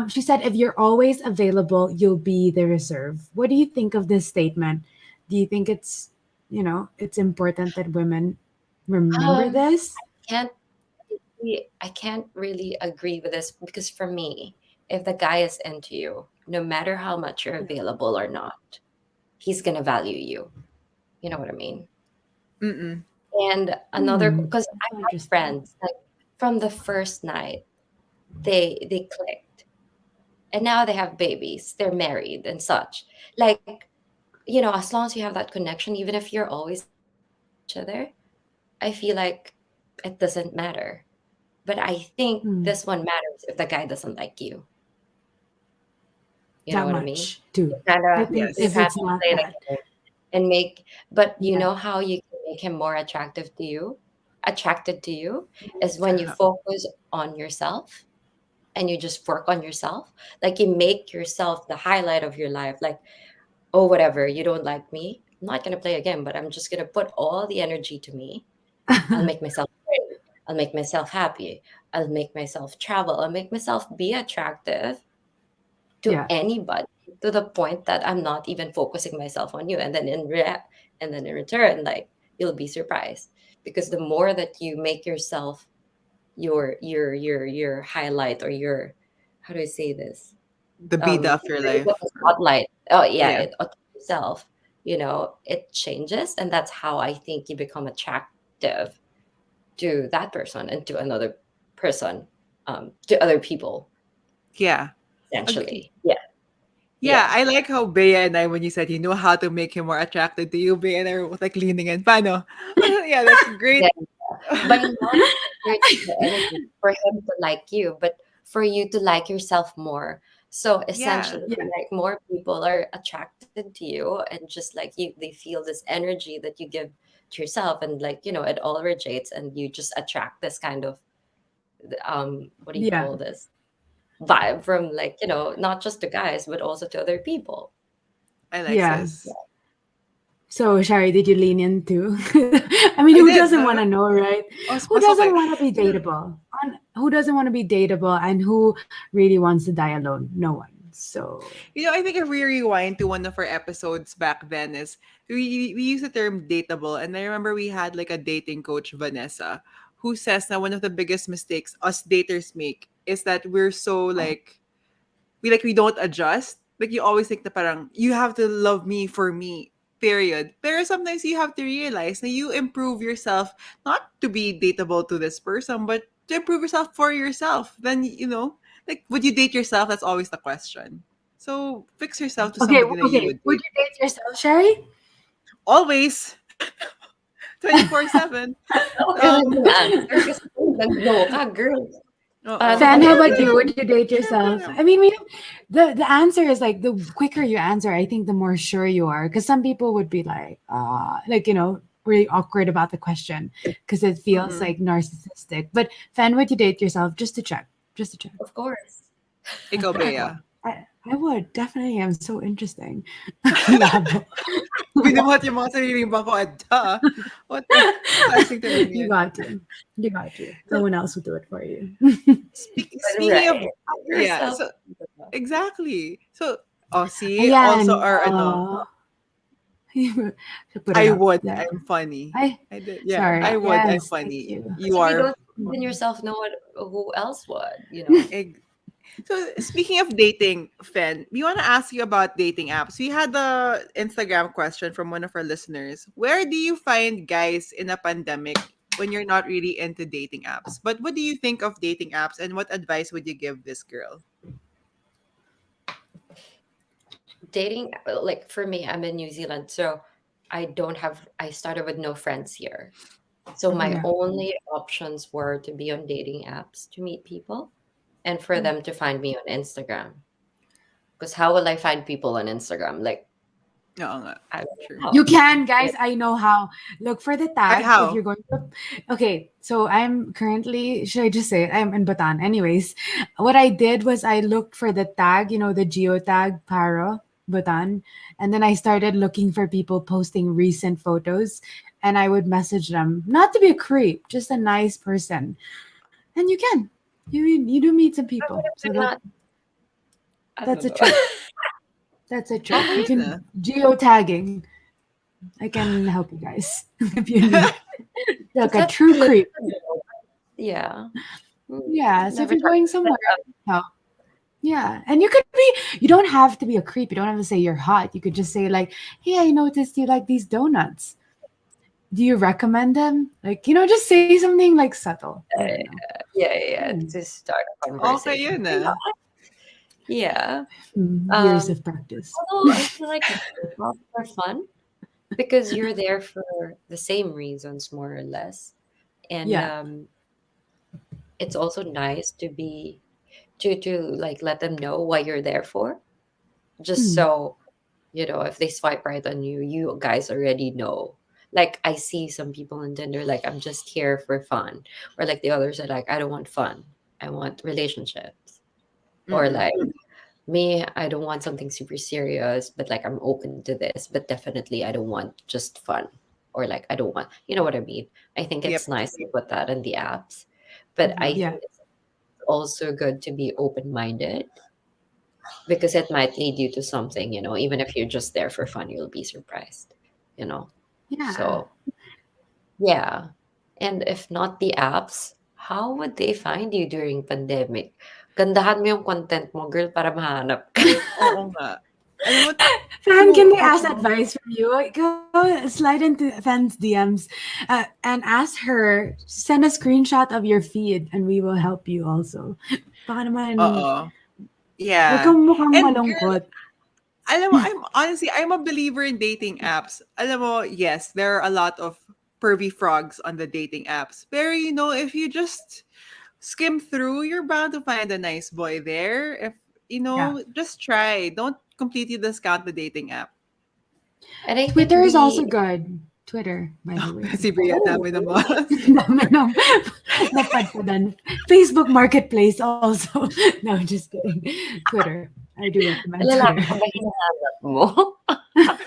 She said, if you're always available, you'll be the reserve. What do you think of this statement? Do you think it's, it's important that women remember um, this? can't I can't really agree with this because for me, if the guy is into you, no matter how much you're available or not, he's gonna value you. You know what I mean? Mm. And another Hmm. because I That's so have interesting. friends like from the first night they clicked and now they have babies, they're married and such. Like, as long as you have that connection, even if you're always available for each other, I feel like it doesn't matter. But I think Hmm. this one matters if the guy doesn't like you. You know That what I mean? much, too. You kind of I think you if Yes. kind it's of not play the that, game and make. But you yeah. know how you can make him more attracted to you, is when you Uh-huh. focus on yourself and you just work on yourself. Like you make yourself the highlight of your life. Like, oh, whatever, you don't like me. I'm not gonna play again, but I'm just gonna put all the energy to me. I'll make myself great. I'll make myself happy. I'll make myself travel. I'll make myself be attractive to Yeah. anybody to the point that I'm not even focusing myself on you. And then in return, like you'll be surprised because the more that you make yourself your highlight or your how do I say this? The bida of your You life. get the spotlight. Oh yeah, Yeah. it on yourself. It changes, and that's how I think you become attractive to that person and to another person, to other people, Yeah. Agree. essentially. Yeah, Yeah, yeah. I like how Bea and I, when you said you know how to make him more attracted to you, Bea and I were both like leaning in. Paano? Yeah, that's great. Yeah, by not exerting the energy for him to like you, but for you to like yourself more. So Yeah. essentially, Yeah. like more people are attracted to you, and just like you, they feel this energy that you give to yourself, and like it all radiates, and you just attract this kind of what do you Yeah. call this vibe from like not just to guys, but also to other people. I like Yeah. sis. So, Shari, did you lean into? I mean, I who did. doesn't want to know, right? Mas, Who mas doesn't okay. want to be Yeah. dateable? Who doesn't want to be dateable, and who really wants to die alone? No one. So, I think if we rewind to one of our episodes back then is we use the term dateable, and I remember we had like a dating coach, Vanessa, who says that one of the biggest mistakes us daters make is that we're so like we don't adjust. Like you always think that parang you have to love me for me. Period. Pero sometimes you have to realize that you improve yourself not to be dateable to this person, but to improve yourself for yourself. Then like would you date yourself? That's always the question. So fix yourself to okay, somebody that you okay. would Would date. you date yourself, Shari? Always 24/7. Okay, Um lang yung answer kasi nag-no ka, girl. Fan, Ano how ba about yun? you? Would you date yourself? I mean, the answer is like the quicker you answer, I think the more sure you are. Because some people would be like really awkward about the question because it feels mm-mm. like narcissistic. But Fan, would you date yourself just to check? Just to check. Of course. Ikaw, Okay. Bea. I would definitely. I'm so interesting. Labo. Binuhat yung mga sariling bangko. Duh. What the? Classic naman You yan. got to. You got to. No one else will do it for you. Speaking of Right. Love yeah, yourself. so exactly. So see, also Ayan. our Should put it I up would. there. I'm funny. I I did. Yeah, sorry. I would. I'm Yes, thank funny. you. You If you are don't believe in yourself, no one who else would, egg. So speaking of dating, Fen, we want to ask you about dating apps. We had the Instagram question from one of our listeners. Where do you find guys in a pandemic when you're not really into dating apps? But what do you think of dating apps and what advice would you give this girl? Dating, like for me, I'm in New Zealand, so I started with no friends here. So my Mm-hmm. Yeah. only options were to be on dating apps to meet people and for Mm. them to find me on Instagram. Because how will I find people on Instagram? Like, Oo nga. I don't True. know You how. can, guys. I know how. Look for the Like tag if how? you're going to. Okay, so I'm currently, should I just say it? I'm in Batan. Anyways, what I did was I looked for the tag, the geotag, Paro, Batan. And then I started looking for people posting recent photos. And I would message them, not to be a creep, just a nice person. And you can. You do meet some But people. what if So they're not? I that's don't a know. trick. That's a trick. Okay You yun ah. can geotagging. I can help you guys if you need like Because a that's true good creep. to know. Yeah. Yeah. So if Never you're tried going that. somewhere, no. Yeah. And you could be, you don't have to be a creep. You don't have to say you're hot. You could just say, like, hey, I noticed you like these donuts. Do you recommend them? Like, just say something like subtle. I don't know. Yeah, yeah, yeah, Hmm. to start a Okay conversation. yun Why ah. not? Yeah. Years Um, of practice. Although I feel like not for fun because you're there for the same reasons, more or less. And Yeah. it's also nice to be to like let them know what you're there for. Just Mm. so, if they swipe right on you, you guys already know. Like I see some people on Tinder, like I'm just here for fun. Or like the others are like, I don't want fun. I want relationships. Or Mm-mm. like me, I don't want something super serious, but like I'm open to this, but definitely I don't want just fun. Or like I don't want, you know what I mean? I think Yep. it's nice to put that in the apps, but I Mm-hmm. think Yeah. it's also good to be open minded because it might lead you to something, even if you're just there for fun, you'll be surprised, you know? Yeah. So, yeah. And if not the apps, how would they find you during pandemic? Gandahan mo yung content mo, girl, para mahanap ka. Oo nga. Alam mo, Fan, true. can they ask advice from you? Go slide into Fan's DMs and ask her, send a screenshot of your feed and we will help you also. Baka naman, Oo. wag Yeah. kang mukhang And girl, malungkot. alam mo, I'm a believer in dating apps. Alam mo, yes, there are a lot of pervy frogs on the dating apps. Pero if you just skim through, you're bound to find a nice boy there. If Yeah. just try. Don't completely discount the dating app. And I think Twitter is also we, good. Twitter, by the way. Si Bria oh, dami ng really? mga Dami ng napadpadan. Facebook Marketplace also. No, just kidding. Twitter. I do recommend Twitter. Lalaki ka ba hinahanap mo?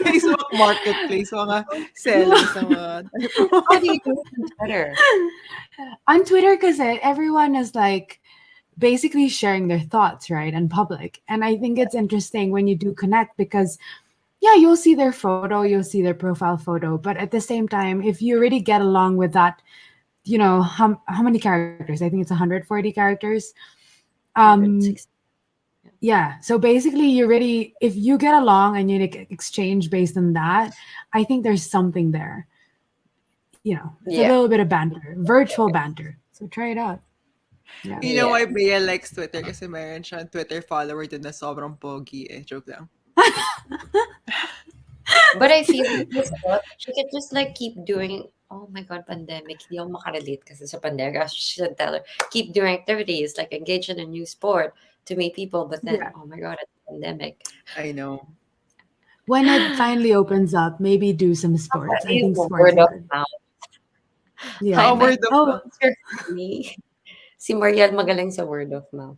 Facebook Marketplace, mga sellers ng mga How do you do it on Twitter? On Twitter, because everyone is like basically sharing their thoughts, right, in public. And I think it's interesting when you do connect because, yeah, you'll see their photo, you'll see their profile photo. But at the same time, if you really get along with that, how many characters? I think it's 140 characters. Um, 160. yeah. So basically, you really, if you get along and you like, exchange based on that, I think there's something there. It's a Yeah. little bit of banter, virtual banter. So try it out. Yeah. You know Yeah. why Bea likes Twitter? Kasi mayroon siyang Twitter follower din na sobrang pogi eh. Joke lang. But I feel like this thought, she could just like keep doing, oh my God, pandemic. Hindi ako makarelate kasi sa pandemic. She should tell her, keep doing activities, like engage in a new sport to meet people. But then, Yeah. oh my God, it's pandemic. I know. When it finally opens up, maybe do some sports. I think sports Word are of good. mouth. Yeah. Hi, Oh, my word of Oh, mouth. sister me. Si Mariel magaling sa word of mouth.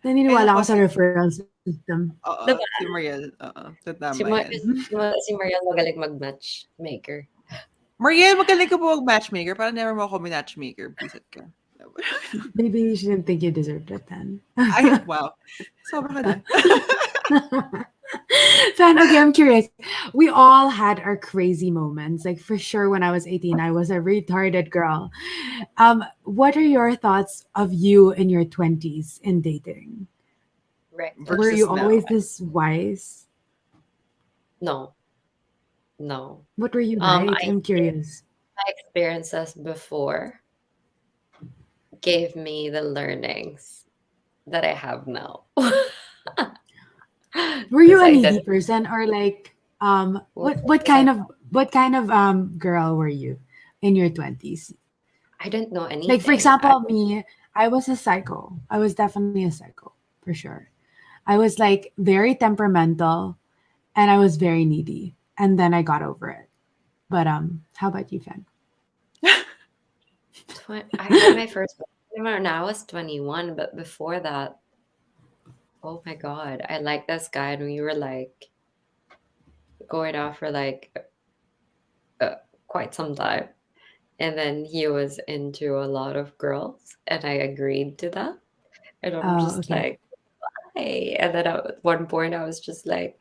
Ay, naniniwala nako, ako sa referral system. oo, Diba? si Mariel. Oo, Si, tatama Ma- yan. si Mariel magaling mag-matchmaker. Mariel, magaling ka po mag-matchmaker. Parang never mo ako matchmaker. Visit ka. Maybe you shouldn't think you deserved it then. Ay, wow. Sobra ka na. Fan, okay, I'm curious. We all had our crazy moments. Like for sure when I was 18, I was a retarded girl. What are your thoughts of you in your 20s in dating? Were Reckless. you versus always now. this wise? No, no. What were you I like? I'm think curious. my experiences before gave me the learnings that I have now. Were you Because a I didn't needy person or like what what kind of girl were you in your 20s? I didn't know Like for anything. example, me, I was a psycho. I was definitely a psycho for sure. I was like very temperamental and I was very needy. And then I got over it. But how about you, Fan? I had my first boyfriend when I was 21, but before that, oh my God, I liked this guy and we were like going out for like uh, quite some time. And then he was into a lot of girls and I agreed to that. And I'm Oh, just okay. like, hey. And then at one point I was just like,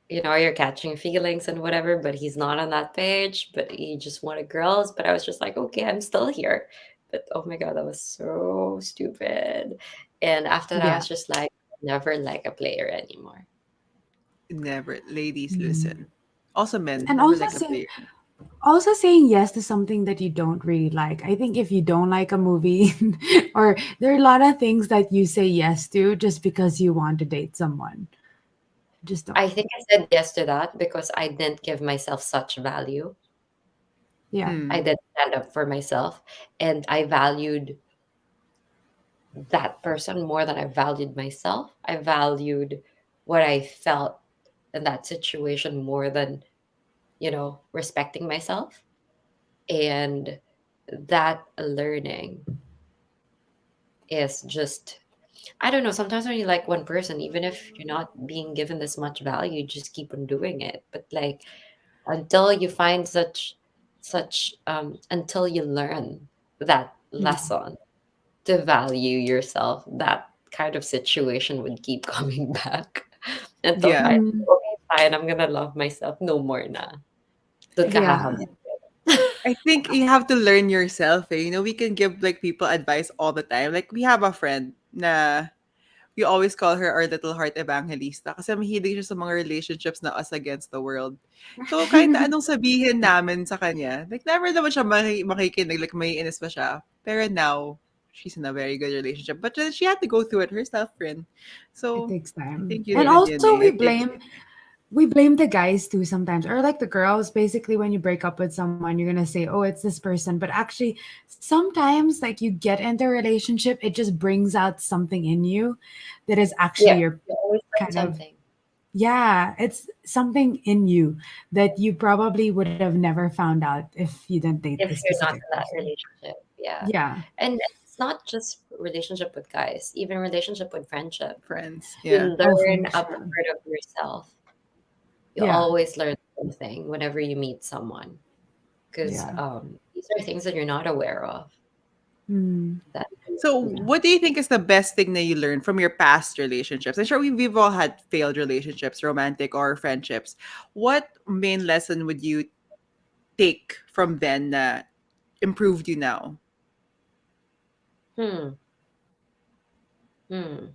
you're catching feelings and whatever, but he's not on that page, but he just wanted girls. But I was just like, okay, I'm still here. But oh my God, that was so stupid. And after that, I Yeah. was just like, never like a player anymore. Never, ladies, Mm. listen. Also, men, And never like a player. also saying yes to something that you don't really like. I think if you don't like a movie or there are a lot of things that you say yes to just because you want to date someone. Just don't. I think I said yes to that because I didn't give myself such value. Yeah. I Mm, didn't stand up for myself and I valued that person more than I valued myself. I valued what I felt in that situation more than, respecting myself. And that learning is just, I don't know, sometimes when you like one person, even if you're not being given this much value, you just keep on doing it. But like until you find until you learn that Mm. lesson to value yourself, that kind of situation would keep coming back until yeah. finally, Mm. okay, fine, I'm gonna love myself no more na. Doon ka Yeah. hahabulin. I think you have to learn yourself. Eh. You know, we can give like people advice all the time. Like we have a friend na we always call her our little heart evangelista kasi mahilig siya sa mga relationships na us against the world. So kahit na anong sabihin namin sa kanya, like never naman siya makikinig, like may inis pa siya. Pero now, she's in a very good relationship. But then she had to go through it herself, friend. It So takes I time. think yun And din yun also eh. I think we blame the guys too sometimes or like the girls. Basically when you break up with someone you're gonna say, oh, it's this person, but actually sometimes like you get into a relationship, it just brings out something in you that is actually Yeah, your you always learn kind of, something yeah, it's something in you that you probably would have never found out if you didn't date if this you're not specific in that person. relationship. Yeah. Yeah. And it's not just relationship with guys, even relationship with friendship. friends. You Yeah. Oh, for learn a sure. part of yourself. You Yeah. always learn something whenever you meet someone because Yeah. these are things that you're not aware of. Mm. That So, Yeah. what do you think is the best thing that you learned from your past relationships? I'm sure we've all had failed relationships, romantic or friendships. What main lesson would you take from then that improved you now? hmm, hmm.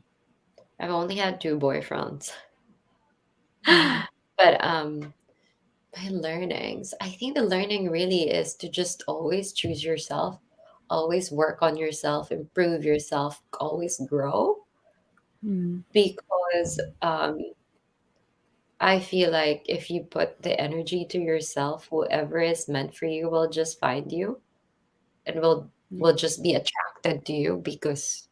I've only had two boyfriends. Mm. But my learnings, I think the learning really is to just always choose yourself, always work on yourself, improve yourself, always grow. Mm. Because I feel like if you put the energy to yourself, whoever is meant for you will just find you and will just be attracted to you because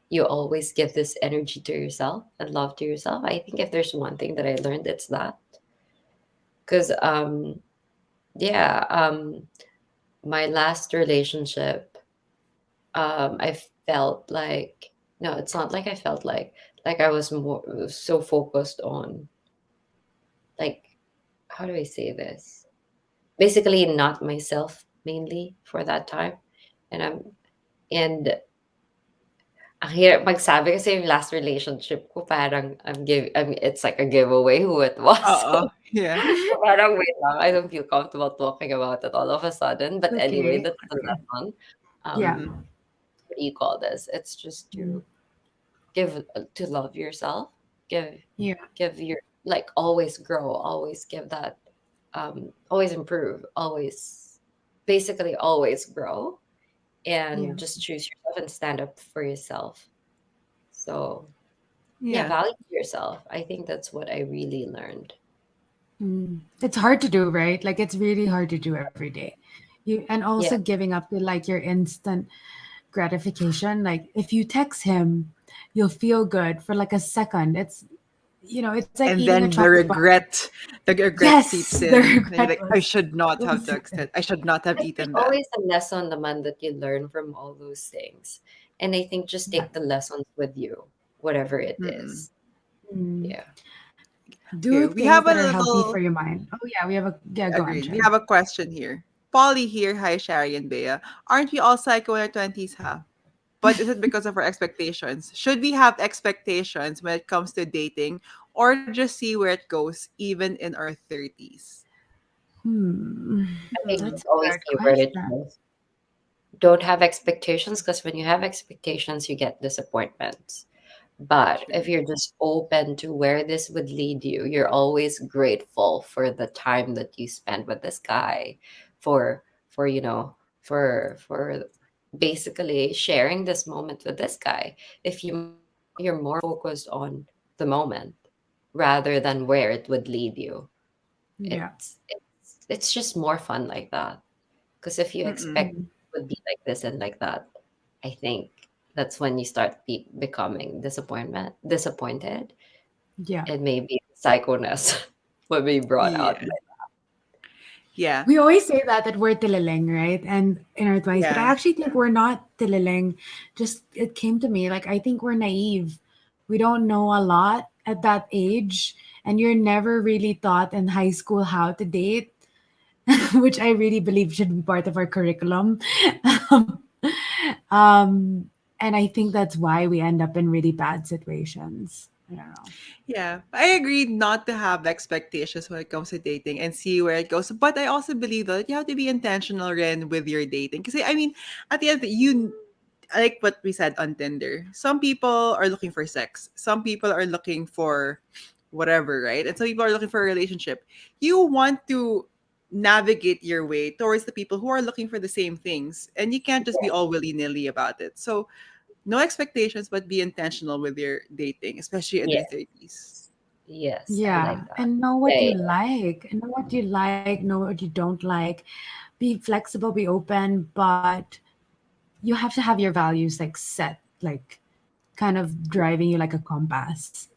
you always give this energy to yourself and love to yourself. I think if there's one thing that I learned, it's that. Because yeah, my last relationship, I felt like, no, it's not like I felt like I was more so focused on, like, how do I say this? Basically, not myself mainly for that time, and and ang hirap magsabi kasi yung last relationship ko parang it's like a giveaway who it was. Uh-uh. Yeah. So parang wait lang, I don't feel comfortable talking about it all of a sudden. But anyway, Okay. that's the Okay. lesson. Yeah. Mm-hmm. What do you call this? It's just Mm. to love yourself, give Yeah. give your like always grow, always give that, always improve, always basically always grow, Yeah. and just choose yourself and stand up for yourself. So yeah, Yeah. value yourself. I think that's what I really learned. It's hard to do, right? Like it's really hard to do every day. You and also Yeah, giving up to like your instant gratification. Like if you text him, you'll feel good for like a second. It's like And eating a then the chocolate bar. regret Yes, seeps the in. And you're regret like, I was should not have was texted. I should not have but there's eaten that. always a lesson naman that you learn from all those things, and I think just yeah. take the lessons with you, whatever it Mm-mm. is. Mm. Yeah. Do Okay, we things have a that are healthy for little your mind. Oh yeah, we have a yeah. Go on, agreed. We Chen. have a question here. Polly here. Hi, Shari and Bea. Aren't we all psycho in our 20s, huh? But is it because of our expectations? Should we have expectations when it comes to dating or just see where it goes even in our 30s? Hmm. I think Hmm. That's it's a always good see where it question. goes. Don't have expectations, because when you have expectations, you get disappointments. But True. if you're just open to where this would lead you, you're always grateful for the time that you spent with this guy, for for you know for basically sharing this moment with this guy. If you're more focused on the moment rather than where it would lead you, Yeah. it's just more fun like that. Because if you Mm-mm. expect Mm. it would be like this and like that, I think that's when you start becoming disappointed, Yeah. and maybe psychoness would be brought out. Yeah. Yeah. We always say that we're tililing, right? And in our 20s, but I Yeah. actually think we're not tililing. Just it came to me like I think we're naive. We don't know a lot at that age, and you're never really taught in high school how to date, which I really believe should be part of our curriculum. um, um, and I think that's why we end up in really bad situations. I don't know. Yeah, I agree not to have expectations when it comes to dating and see where it goes. But I also believe that you have to be intentional Ren, with your dating. Because I mean, at the end of the you like what we said on Tinder. Some people are looking for sex. Some people are looking for whatever, right? And some people are looking for a relationship. You want to navigate your way towards the people who are looking for the same things. And you can't just be all willy-nilly about it. So no expectations, but be intentional with your dating, especially in Yeah. your 30s. Yes, I Yeah, like that. and know Yeah, what you yeah, like, know what you like, know what you don't like. Be flexible, be open, but you have to have your values like set, like kind of driving you like a compass.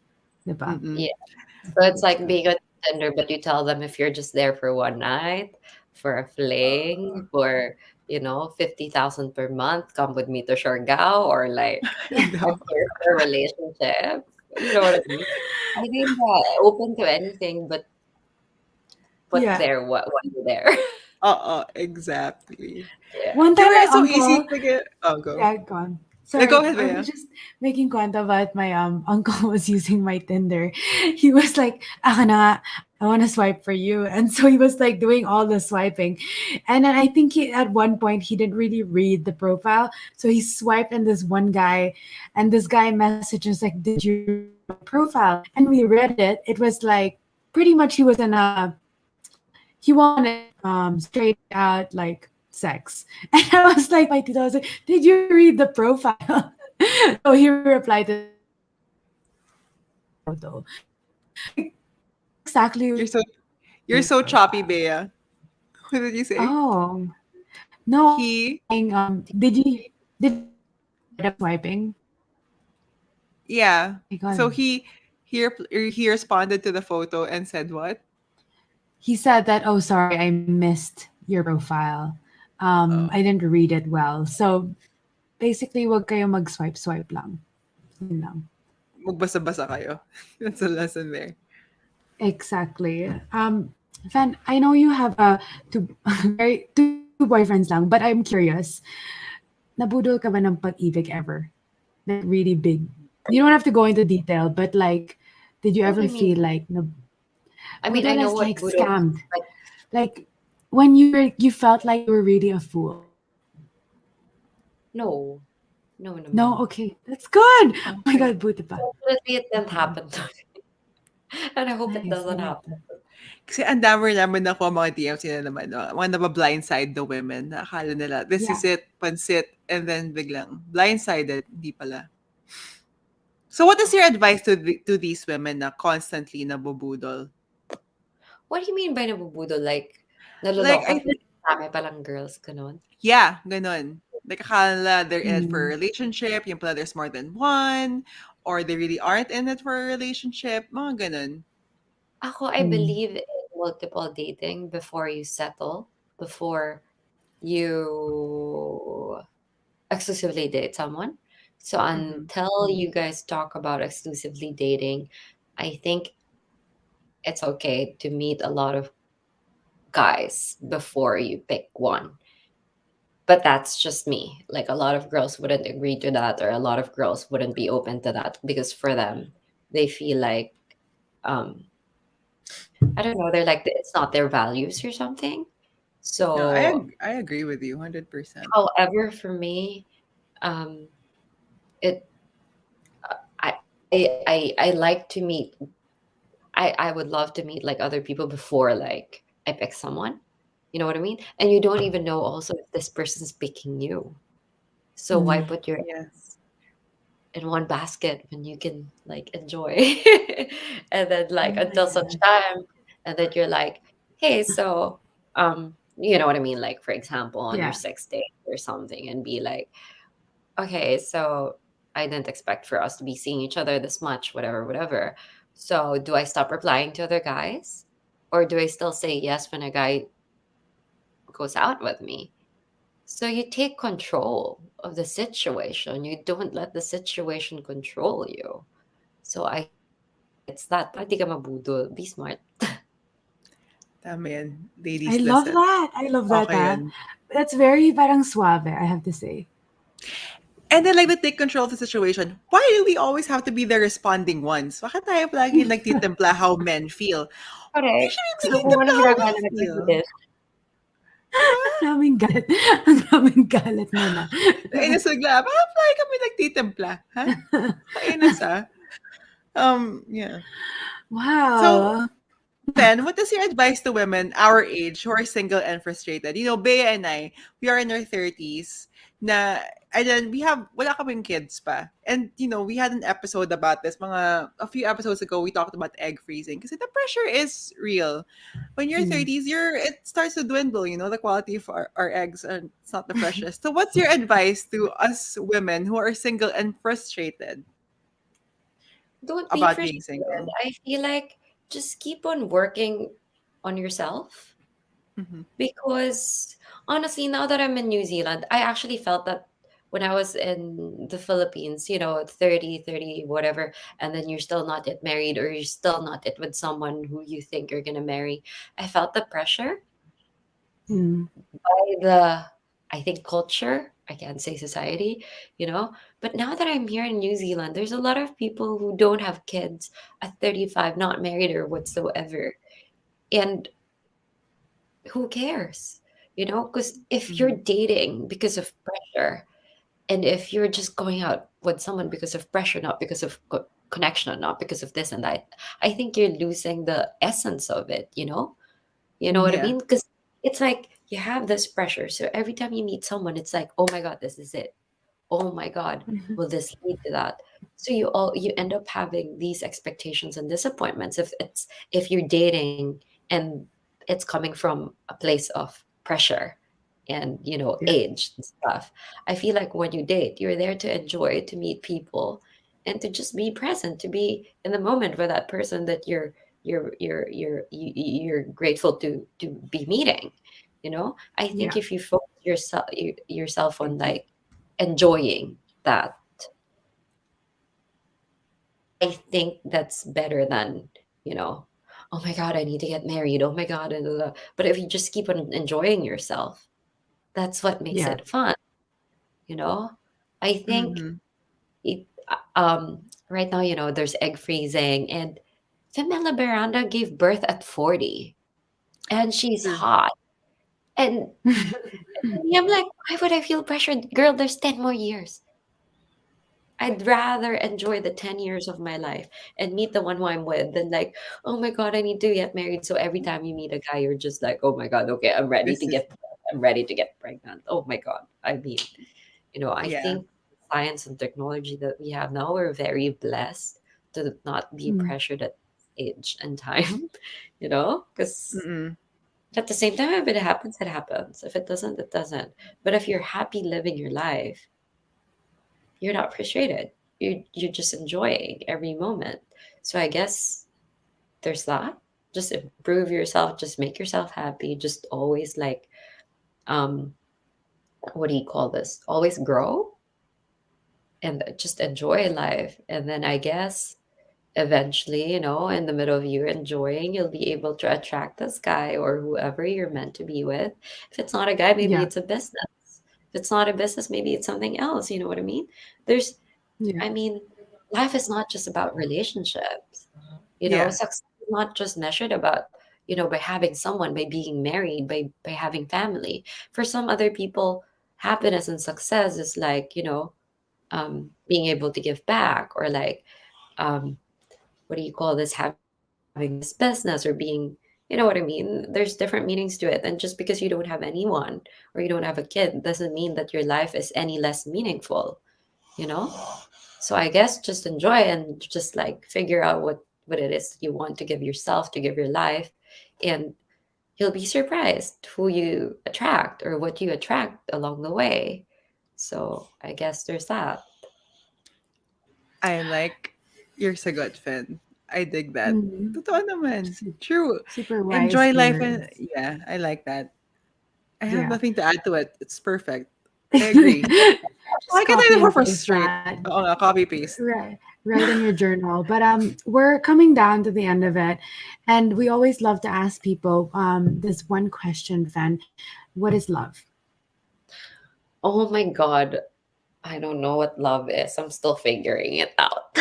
Diba? Mm-mm. yeah. So it's That's like right. being on Tinder, but you tell them if you're just there for one night, for a fling, for 50,000 per month, come with me to Siargao, or like I'm No. here for a relationship. You know what I mean? I think open to anything, but put Yeah. there what you're there. Exactly. Yeah. One time Diba my it's so easy uncle, to get. Oh, go. yeah, gone. Go Sorry, ahead, I was Bea. just making kwenta about my uncle was using my Tinder. He was like, "Aka na nga, I want to swipe for you," and so he was like doing all the swiping, and then I think he at one point he didn't really read the profile, so he swiped in this one guy, and this guy messages like, "Did you read my profile?" And when we read it, it was like pretty much he wanted straight out like sex. And I was like, my tita was like, did you read the profile? So he replied to that, photo. Like that's exactly You're so the you're so choppy, profile. Bea. What did you say? Oh no, I was He saying, did you read the part about swiping? yeah. My So God. he responded to the photo and said what? He said that, oh sorry, I missed your profile. I Oh, didn't read it well. So basically wag kayo mag-swipe lang. Yun lang. magbasa-basa kayo. That's a lesson there. Exactly. Fan, I know you have two very two boyfriends lang, but I'm curious. Nabudol ka ba ng pag-ibig ever? like really big? You don't have to go into detail, but like, did you What do ever you mean? feel like no, I mean, I budol know is what like Budo is, scammed? but Like when you felt like you were really a fool. no, no, No, naman. okay, that's good. Oh my Okay. God, buti pa. Fortunately, it didn't Okay, happen to me, and I hope it nice. I doesn't like happen. that. Kasi ang dami naman ako mga DMs nila naman, mga naba-blindside the women na akala nila, this Yeah. is it, pansit, and then biglang blindsided, hindi pala. So what is your advice to these women na constantly nabubudol? What do you mean by nabubudo? Like, Like, naloloko at dami palang girls, ganun? yeah, ganun. Like, akala nila they're in it for a Mm, relationship, yung pala there's more than one, or they really aren't in it for a relationship, mga ganun. Ako, I mm, believe in multiple dating before you settle, before you exclusively date someone. So Mhm. until you guys talk about exclusively dating, I think it's okay to meet a lot of guys before you pick one. But that's just me. Like a lot of girls wouldn't agree to that, or a lot of girls wouldn't be open to that because for them, they feel like um I don't know, they're like it's not their values or something. No, So, I agree with you 100%. however, for me, um, it I like to meet. I would love to meet like other people before like I pick someone. You know what I mean? And you don't even know also if this person's picking you. So why mm. put your Yes. in one basket when you can like enjoy and then like Oh my until such God. time and then you're like, hey, so you know what I mean, like for example on your Yeah. sixth date or something and be like, okay, so I didn't expect for us to be seeing each other this much, whatever, whatever. So do I stop replying to other guys, or do I still say yes when a guy goes out with me? So you take control of the situation. You don't let the situation control you. So I think it's that. Para di ka mabudol. Be smart. Tama yan. I Ladies, love listen. that. I love that, Okay ah. yun. That's very parang suave, I have to say. And then like the take control of the situation. Why do we always have to be the responding ones? Bakit tayo palagi nagtitimpla how men feel? We Correct. should be So kung nagtitimpla anong how ginagawa we natin feel. with this, Diba? Ang daming galit. Ang daming galit mo na. Nainis bigla. Bakit palagi kami nagtitimpla? Ha? Kainis ah. Yeah. So, Wow. Fen, what is your advice to women our age who are single and frustrated? You know, Bea and I, we are in our 30s na, and then we have, wala kaming kids pa. And, you know, we had an episode about this. A few episodes ago, we talked about egg freezing because the pressure is real. When you're Mm. 30s, it starts to dwindle, you know, the quality of our eggs, and it's not the freshest. So what's your advice to us women who are single and frustrated don't be about being frustrated. single? I feel like just keep on working on yourself Mm-hmm. because honestly, now that I'm in New Zealand, I actually felt that when I was in the Philippines, 30, whatever, and then you're still not yet married or you're still not yet with someone who you think you're going to marry. I felt the pressure Mm. by the, I think, culture. I can't say society, you know. But now that I'm here in New Zealand, there's a lot of people who don't have kids at 35, not married or whatsoever. And who cares? Because if you're Mm-hmm. dating because of pressure, and if you're just going out with someone because of pressure, not because of connection, not because of this and that, I think you're losing the essence of it, you know? You know what I Mm. Yeah. mean? Because it's like you have this pressure. So every time you meet someone, it's like, oh my God, this is it. Oh my God, will this lead to that? So you end up having these expectations and disappointments if you're dating and it's coming from a place of pressure and Yeah. age and stuff. I feel like when you date, you're there to enjoy, to meet people, and to just be present, to be in the moment with that person that you're grateful to be meeting. I think Yeah. if you focus yourself on like enjoying that, I think that's better than, you know, oh my God, I need to get married. Oh my God. And but if you just keep on enjoying yourself, that's what makes Yeah. it fun. You know, I think Mm-hmm. It, right now, there's egg freezing, and Femela Beranda gave birth at 40, and she's True. hot. And I'm like, why would I feel pressured? Girl, there's 10 more years. I'd rather enjoy the 10 years of my life and meet the one who I'm with than like, oh my God, I need to get married. So every time you meet a guy, you're just like, oh my God, okay, This is I'm ready to get pregnant. Oh my God. I mean, I yeah. think science and technology that we have now, we're very blessed to not be Mm, pressured at age and time, because Mm-mm. at the same time, if it happens, it happens. If it doesn't, it doesn't. But if you're happy living your life, you're not frustrated. You're just enjoying every moment. So I guess there's that. Just improve yourself, just make yourself happy, just always like um what do you call this? Always grow and just enjoy life. And then I guess eventually, in the middle of you enjoying, you'll be able to attract this guy or whoever you're meant to be with. If it's not a guy, maybe yeah, it's a business. If it's not a business, maybe it's something else. You know what I mean? There's yeah, I mean, life is not just about relationships. Yeah. Success is not just measured about, by having someone, by being married, by having family. For some other people, happiness and success is like, being able to give back or like, um, what do you call this, having this business or being, you know what I mean? There's different meanings to it. And just because you don't have anyone or you don't have a kid doesn't mean that your life is any less meaningful, you know? So I guess just enjoy and just like figure out what it is that you want to give yourself, to give your life, and you'll be surprised who you attract or what you attract along the way. So I guess there's that. I like your sagot, Fen. I dig that. mm. Totoo naman. Su- True. Super wise Enjoy life and words. yeah, I like that. I have Yeah. nothing to add to it. It's perfect. I agree. Why Just can't I copy do and for paste straight? that. Oh, no, copy paste. Right. Right in your journal. But we're coming down to the end of it. And we always love to ask people this one question, Fan. What is love? Oh my God. I don't know what love is. I'm still figuring it out.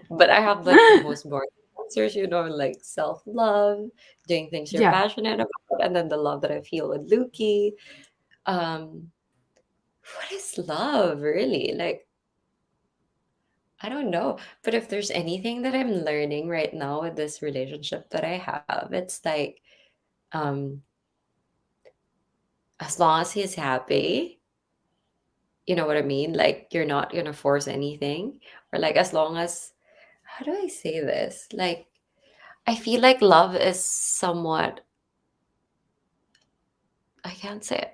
But I have like the most boring answers, like self love, doing things you're Yeah. passionate about, and then the love that I feel with Luki. Um, what is love really? Like, I don't know. But if there's anything that I'm learning right now with this relationship that I have, it's like, um, as long as he's happy, you know what I mean? Like, you're not gonna force anything, or like, as long as, how do I say this? Like, I feel like love is somewhat, I can't say it.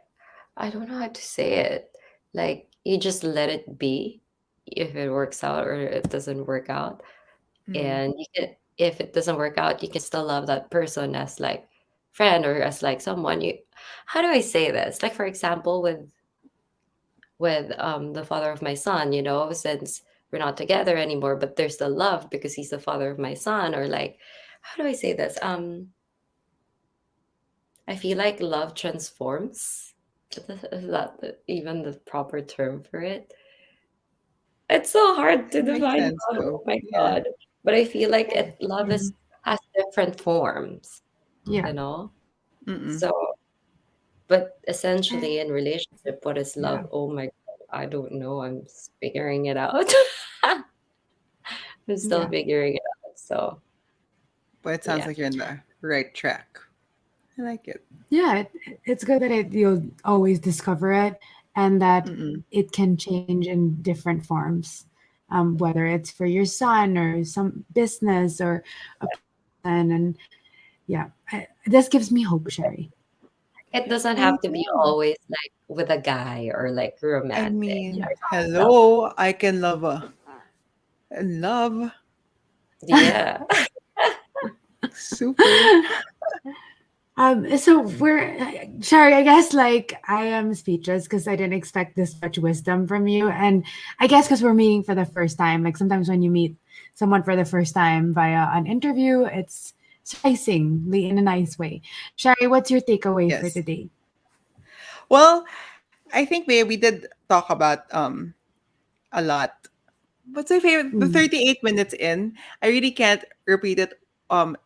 I don't know how to say it. Like, you just let it be if it works out or it doesn't work out. Mm. And you can, if it doesn't work out, you can still love that person as like friend or as like someone you, how do I say this? Like, for example, with the father of my son, since we're not together anymore, but there's the love because he's the father of my son, or like, how do I say this? I feel like love transforms. Is that even the proper term for it? It's so hard to It makes define sense love. though. Oh my Yeah. god! But I feel like love Mhm. is has different forms. Yeah. You know. Mm-mm. So, but essentially, in relationship, what is love? Yeah. Oh my god! I don't know. I'm figuring it out. I'm still Yeah. figuring it out. So But it sounds yeah. like you're in the right track. I like it. Yeah. It's good that you'll always discover it and that Mm-mm. it can change in different forms, whether it's for your son or some business or a person. And yeah, this gives me hope, Sherry. It doesn't I have to be know. always like with a guy or like I romantic. Yeah. mean, So, hello, I can love love yeah. super. So we're Sherry, I guess like I am speechless because I didn't expect this much wisdom from you. And I guess because we're meeting for the first time, like sometimes when you meet someone for the first time via an interview, it's surprisingly in a nice way. Sherry, what's your takeaway for Yes. today? Well, I think we did talk about a lot. What's my favorite? The Mm, 38 minutes in. I really can't repeat it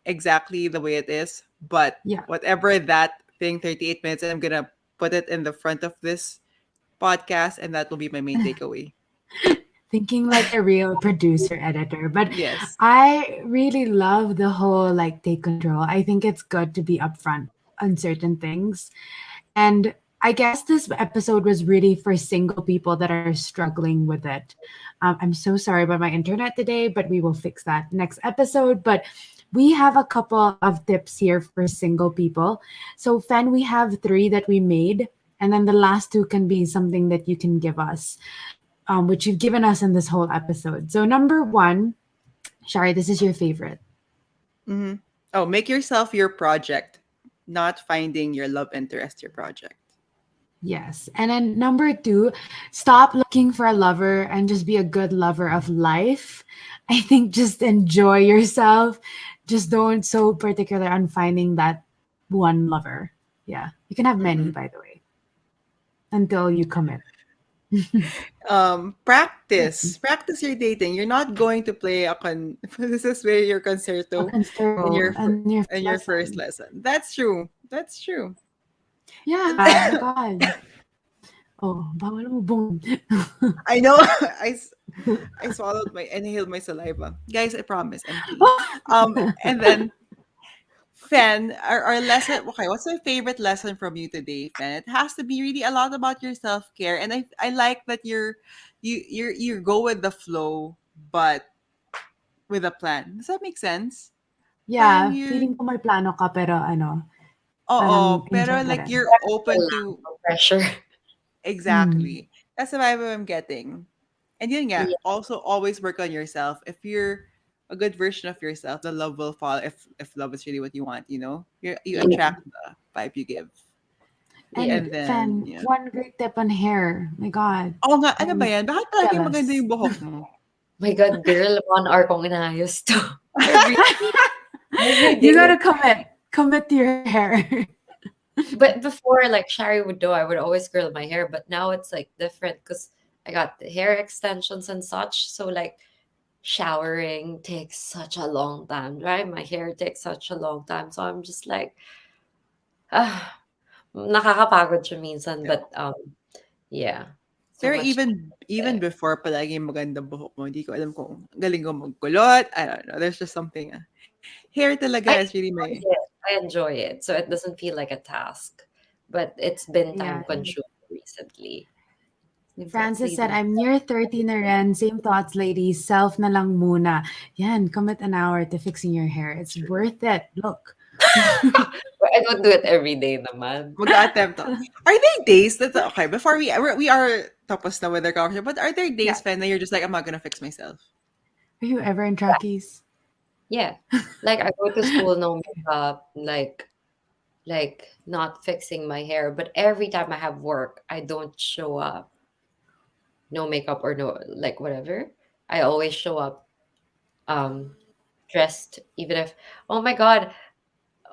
exactly the way it is, but yeah. whatever that thing 38 minutes, and I'm gonna put it in the front of this podcast, and that will be my main takeaway. Thinking like a real producer editor. But Yes. I really love the whole like take control. I think it's good to be upfront on certain things. And I guess this episode was really for single people that are struggling with it. I'm so sorry about my internet today, but we will fix that next episode. But we have a couple of tips here for single people. So, Fen, we have three that we made, and then the last two can be something that you can give us, which you've given us in this whole episode. So, number one, Shari, this is your favorite. Hmm. Oh, make yourself your project, not finding your love interest your project. Yes. And then number two, stop looking for a lover and just be a good lover of life. I think just enjoy yourself. Just don't so particular on finding that one lover. Yeah. You can have many, Mm-mm. by the way, until you commit. Practice your dating. You're not going to play a this is where your A concerto in considerable and your in your first lesson. lesson. That's true. That's true. Yeah. My God. Oh, bawal mo bong. I know. I swallowed my inhaled my saliva. Guys, I promise, empty. And then Fen, our lesson. Okay, what's my favorite lesson from you today, Fen? It has to be really a lot about your self care, and I like that you go with the flow, but with a plan. Does that make sense? Parang Yeah. you, Feeling ko may plano ka pero ano, parang oo, pero enjoy ka like rin. you're Practical open lang, to no pressure. Mm. exactly. That's the vibe I'm getting. And yun nga, Yeah, also always work on yourself. If you're a good version of yourself, the love will follow. If love is really what you want, you yeah, attract the vibe you give. yeah. And And then, Fan, yeah. one great tip on hair. My God, Oo nga, ano ba I'm yan? Bakit palagi maganda jealous. yung buhok mo? My God, girl, 1 hour kong inayos to. Every every You day. gotta commit. Commit to your hair. But before, like Shari would do, I would always curl my hair. But now it's like different because I got the hair extensions and such. So like showering takes such a long time, right? My hair takes such a long time. So I'm just like, ah, nakakapagod siya minsan. Yeah. But yeah, so Pero much. even before palagi maganda buhok mo, hindi ko alam kung galing ko magkulot. I don't know. There's just something. Hair talaga I is really my enjoy it. I enjoy it. So it doesn't feel like a task. But it's been Yeah. time consuming recently. Francis said, Leaving. I'm near 30 na rin. Same thoughts, ladies. Self na lang muna. Yan, commit an hour to fixing your hair. It's true. worth it. Look. But I don't do it every day naman. Mag-a-attempt ako. Are there days that okay, before we are tapos na with our conversation, but are there Yeah. days, Fen, that you're just like, I'm not gonna fix myself? Are you ever in trackies? Yeah. Like I go to school no makeup, like not fixing my hair, but every time I have work, I don't show up no makeup or no like whatever. I always show up um dressed even if oh my god.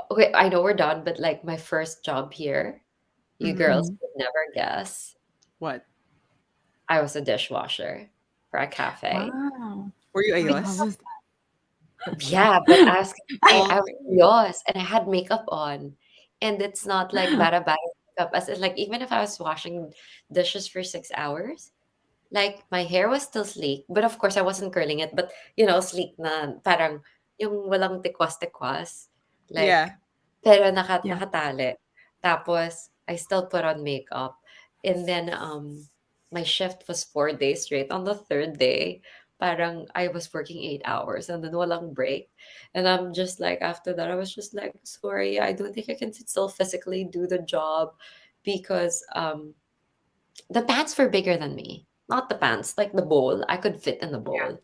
Okay, I know we're done, but like my first job here, you Mhm. girls Mhm. would never guess. What? I was a dishwasher for a cafe. Wow. Were you Oh, how ayos? was Yeah, but ask I was Okay. yours and I had makeup on. And it's not like that? bada bada makeup. As in, like even if I was washing dishes for 6 hours, like my hair was still sleek, but of course I wasn't curling it, but sleek na parang yung walang tikwas-tikwas. Like Yeah. pero Yeah. nakatali. Tapos I still put on makeup. And then my shift was 4 days straight. On the third day, parang I was working 8 hours and then walang break. And I'm just like after that I was just like, sorry, I don't think I can still physically do the job because the pants were bigger than me. Not the pants, like the bowl. I could fit in the bowl.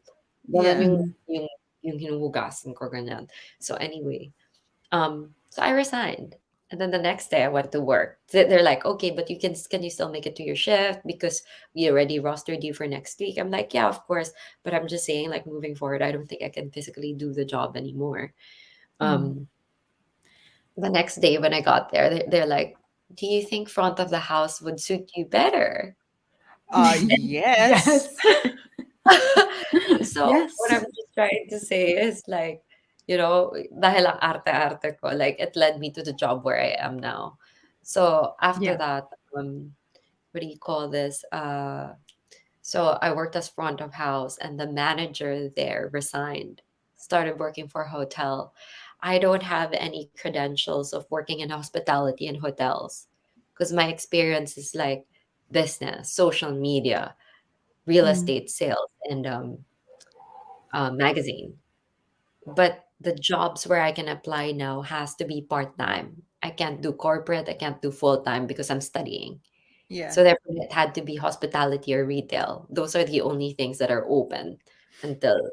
Ganun Yeah. Mhm. yung hinuhugasan ko, ganyan. So anyway, so I resigned. And then the next day I went to work. They're like, okay, but can you still make it to your shift because we already rostered you for next week? I'm like, yeah, of course. But I'm just saying, like moving forward, I don't think I can physically do the job anymore. Mhm. Um, the next day when I got there, they're like, do you think front of the house would suit you better? Yes. Yes. So what Yes. I'm just trying to say is like, dahil ang arte-arte ko, like it led me to the job where I am now. So after Yeah. that, what do you call this? So I worked as front of house, and the manager there resigned, started working for a hotel. I don't have any credentials of working in hospitality and hotels because my experience is like business, social media, real Mm. estate sales, and magazine. But the jobs where I can apply now has to be part time. I can't do corporate, I can't do full time because I'm studying. Yeah. So therefore, it had to be hospitality or retail. Those are the only things that are open until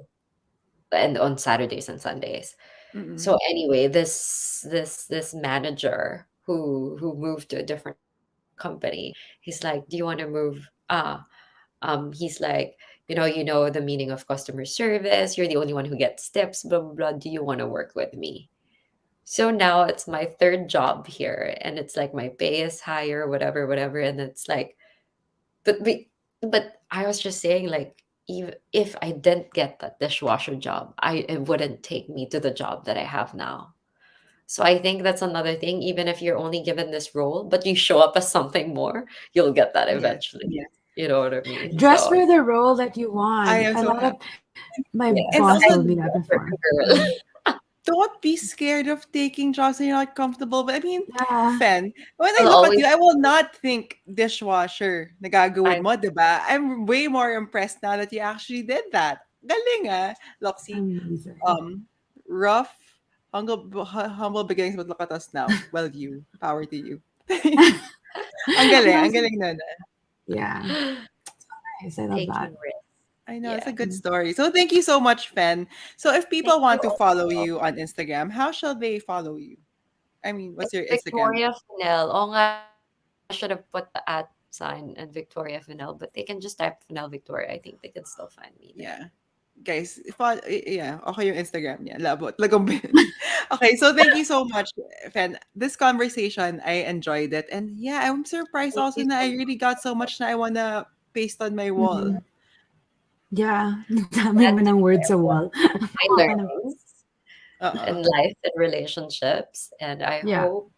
and on Saturdays and Sundays. Mm-mm. So anyway, this manager who moved to a different company, he's like, "Do you want to move?" He's like, you know the meaning of customer service. You're the only one who gets tips. Blah blah blah. Do you want to work with me? So now it's my third job here, and it's like my pay is higher, whatever, whatever, and it's like but we but I was just saying, like, even if I didn't get that dishwasher job, it wouldn't take me to the job that I have now. So I think that's another thing. Even if you're only given this role, but you show up as something more, you'll get that Yes. eventually. You know what I mean? Dress So for the role that you I want. am A so lot of happy. my yes, And boss I'm told also, me a that before. African girl. Mm. don't be scared of taking jobs when you're not comfortable. But I mean, Yeah. Fen, when I I'll look at always you, I will not think dishwasher na gagawin find mo, diba? I'm way more impressed now that you actually did that. Galing ah. Loxy, Amazing. um, rough, humble beginnings, but look at us now. Well, you. Power to you. No, Ang galing nun. yeah. Nice. I love taking that. risks. I know, it's a Yeah. good story. So thank you so much, Fen. So if Thank people you want to follow also. you on Instagram, how shall they follow you? I mean, what's It's your Instagram? Victoria Fenelle. Oh, nga, I should have put the at sign and Victoria Fenelle, but they can just type Fenelle Victoria. I think they can still find me there. Yeah. Guys, yeah, okay yung Instagram niya. Labot. Lagumbin. Okay, so thank you so much, Fen. This conversation, I enjoyed it. And yeah, I'm surprised Thank also you na so I much. really got so much na I wanna paste on my wall. Mhm. Yeah. Dami Glad mo to ng word share sa what wall. my Ano? learnings in Uh-uh. life and relationships, and I Yeah. hope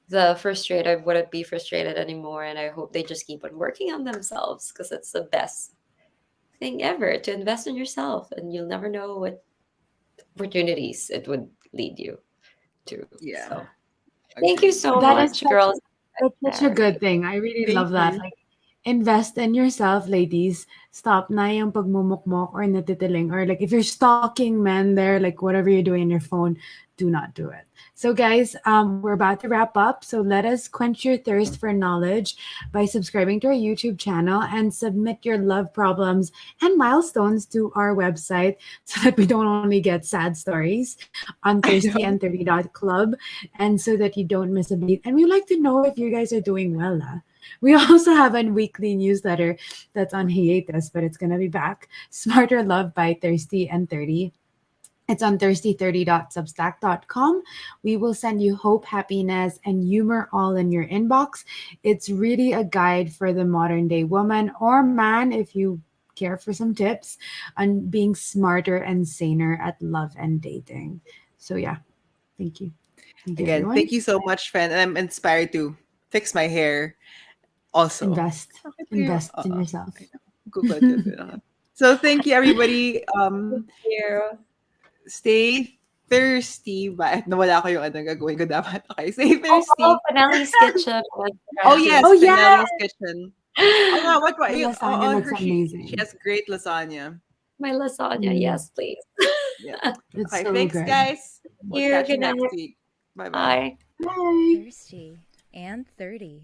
the frustrated wouldn't be frustrated anymore, and I hope they just keep on working on themselves because it's the best thing ever to invest in yourself, and you'll never know what opportunities it would lead you to. Yeah, So, thank you agree. so That is much, such girls. that's such a Very. good thing. I really Thank love that. you. Like, invest in yourself, ladies. Stop na yung pagmumukmok or natitiling. Or like if you're stalking men there, like whatever you're doing on your phone, do not do it. So guys, we're about to wrap up. So let us quench your thirst for knowledge by subscribing to our YouTube channel and submit your love problems and milestones to our website so that we don't only get sad stories on I know. thirstyand30.club and so that you don't miss a beat. And we like to know if you guys are doing well. We also have a weekly newsletter that's on hiatus, but it's going to be back. Smarter Love by Thirsty and 30. It's on thirsty30.substack.com. We will send you hope, happiness, and humor all in your inbox. It's really a guide for the modern day woman or man if you care for some tips on being smarter and saner at love and dating. So, yeah, thank you. Thank you, Again, everyone. thank you so much, Fen. And I'm inspired to fix my hair also. Invest. Bakit kayo? Invest in yourself. I know. Google it. So thank you, everybody. Thank you. Stay thirsty. Ba? Nawala ko yung ano gagawin ko dapat. Okay, stay Oh, thirsty. Finelli's Kitchen. I Oh forgot to. yes, Oh, yeah. Finelli's Kitchen. Oh nga, what Your lasagna on looks her she amazing. has great lasagna. My lasagna. Mm, Yes, please. Yeah. it's Okay, so thanks good. guys. We'll You. catch you Good next night. week. Bye bye. Bye. Bye. Thirsty and 30.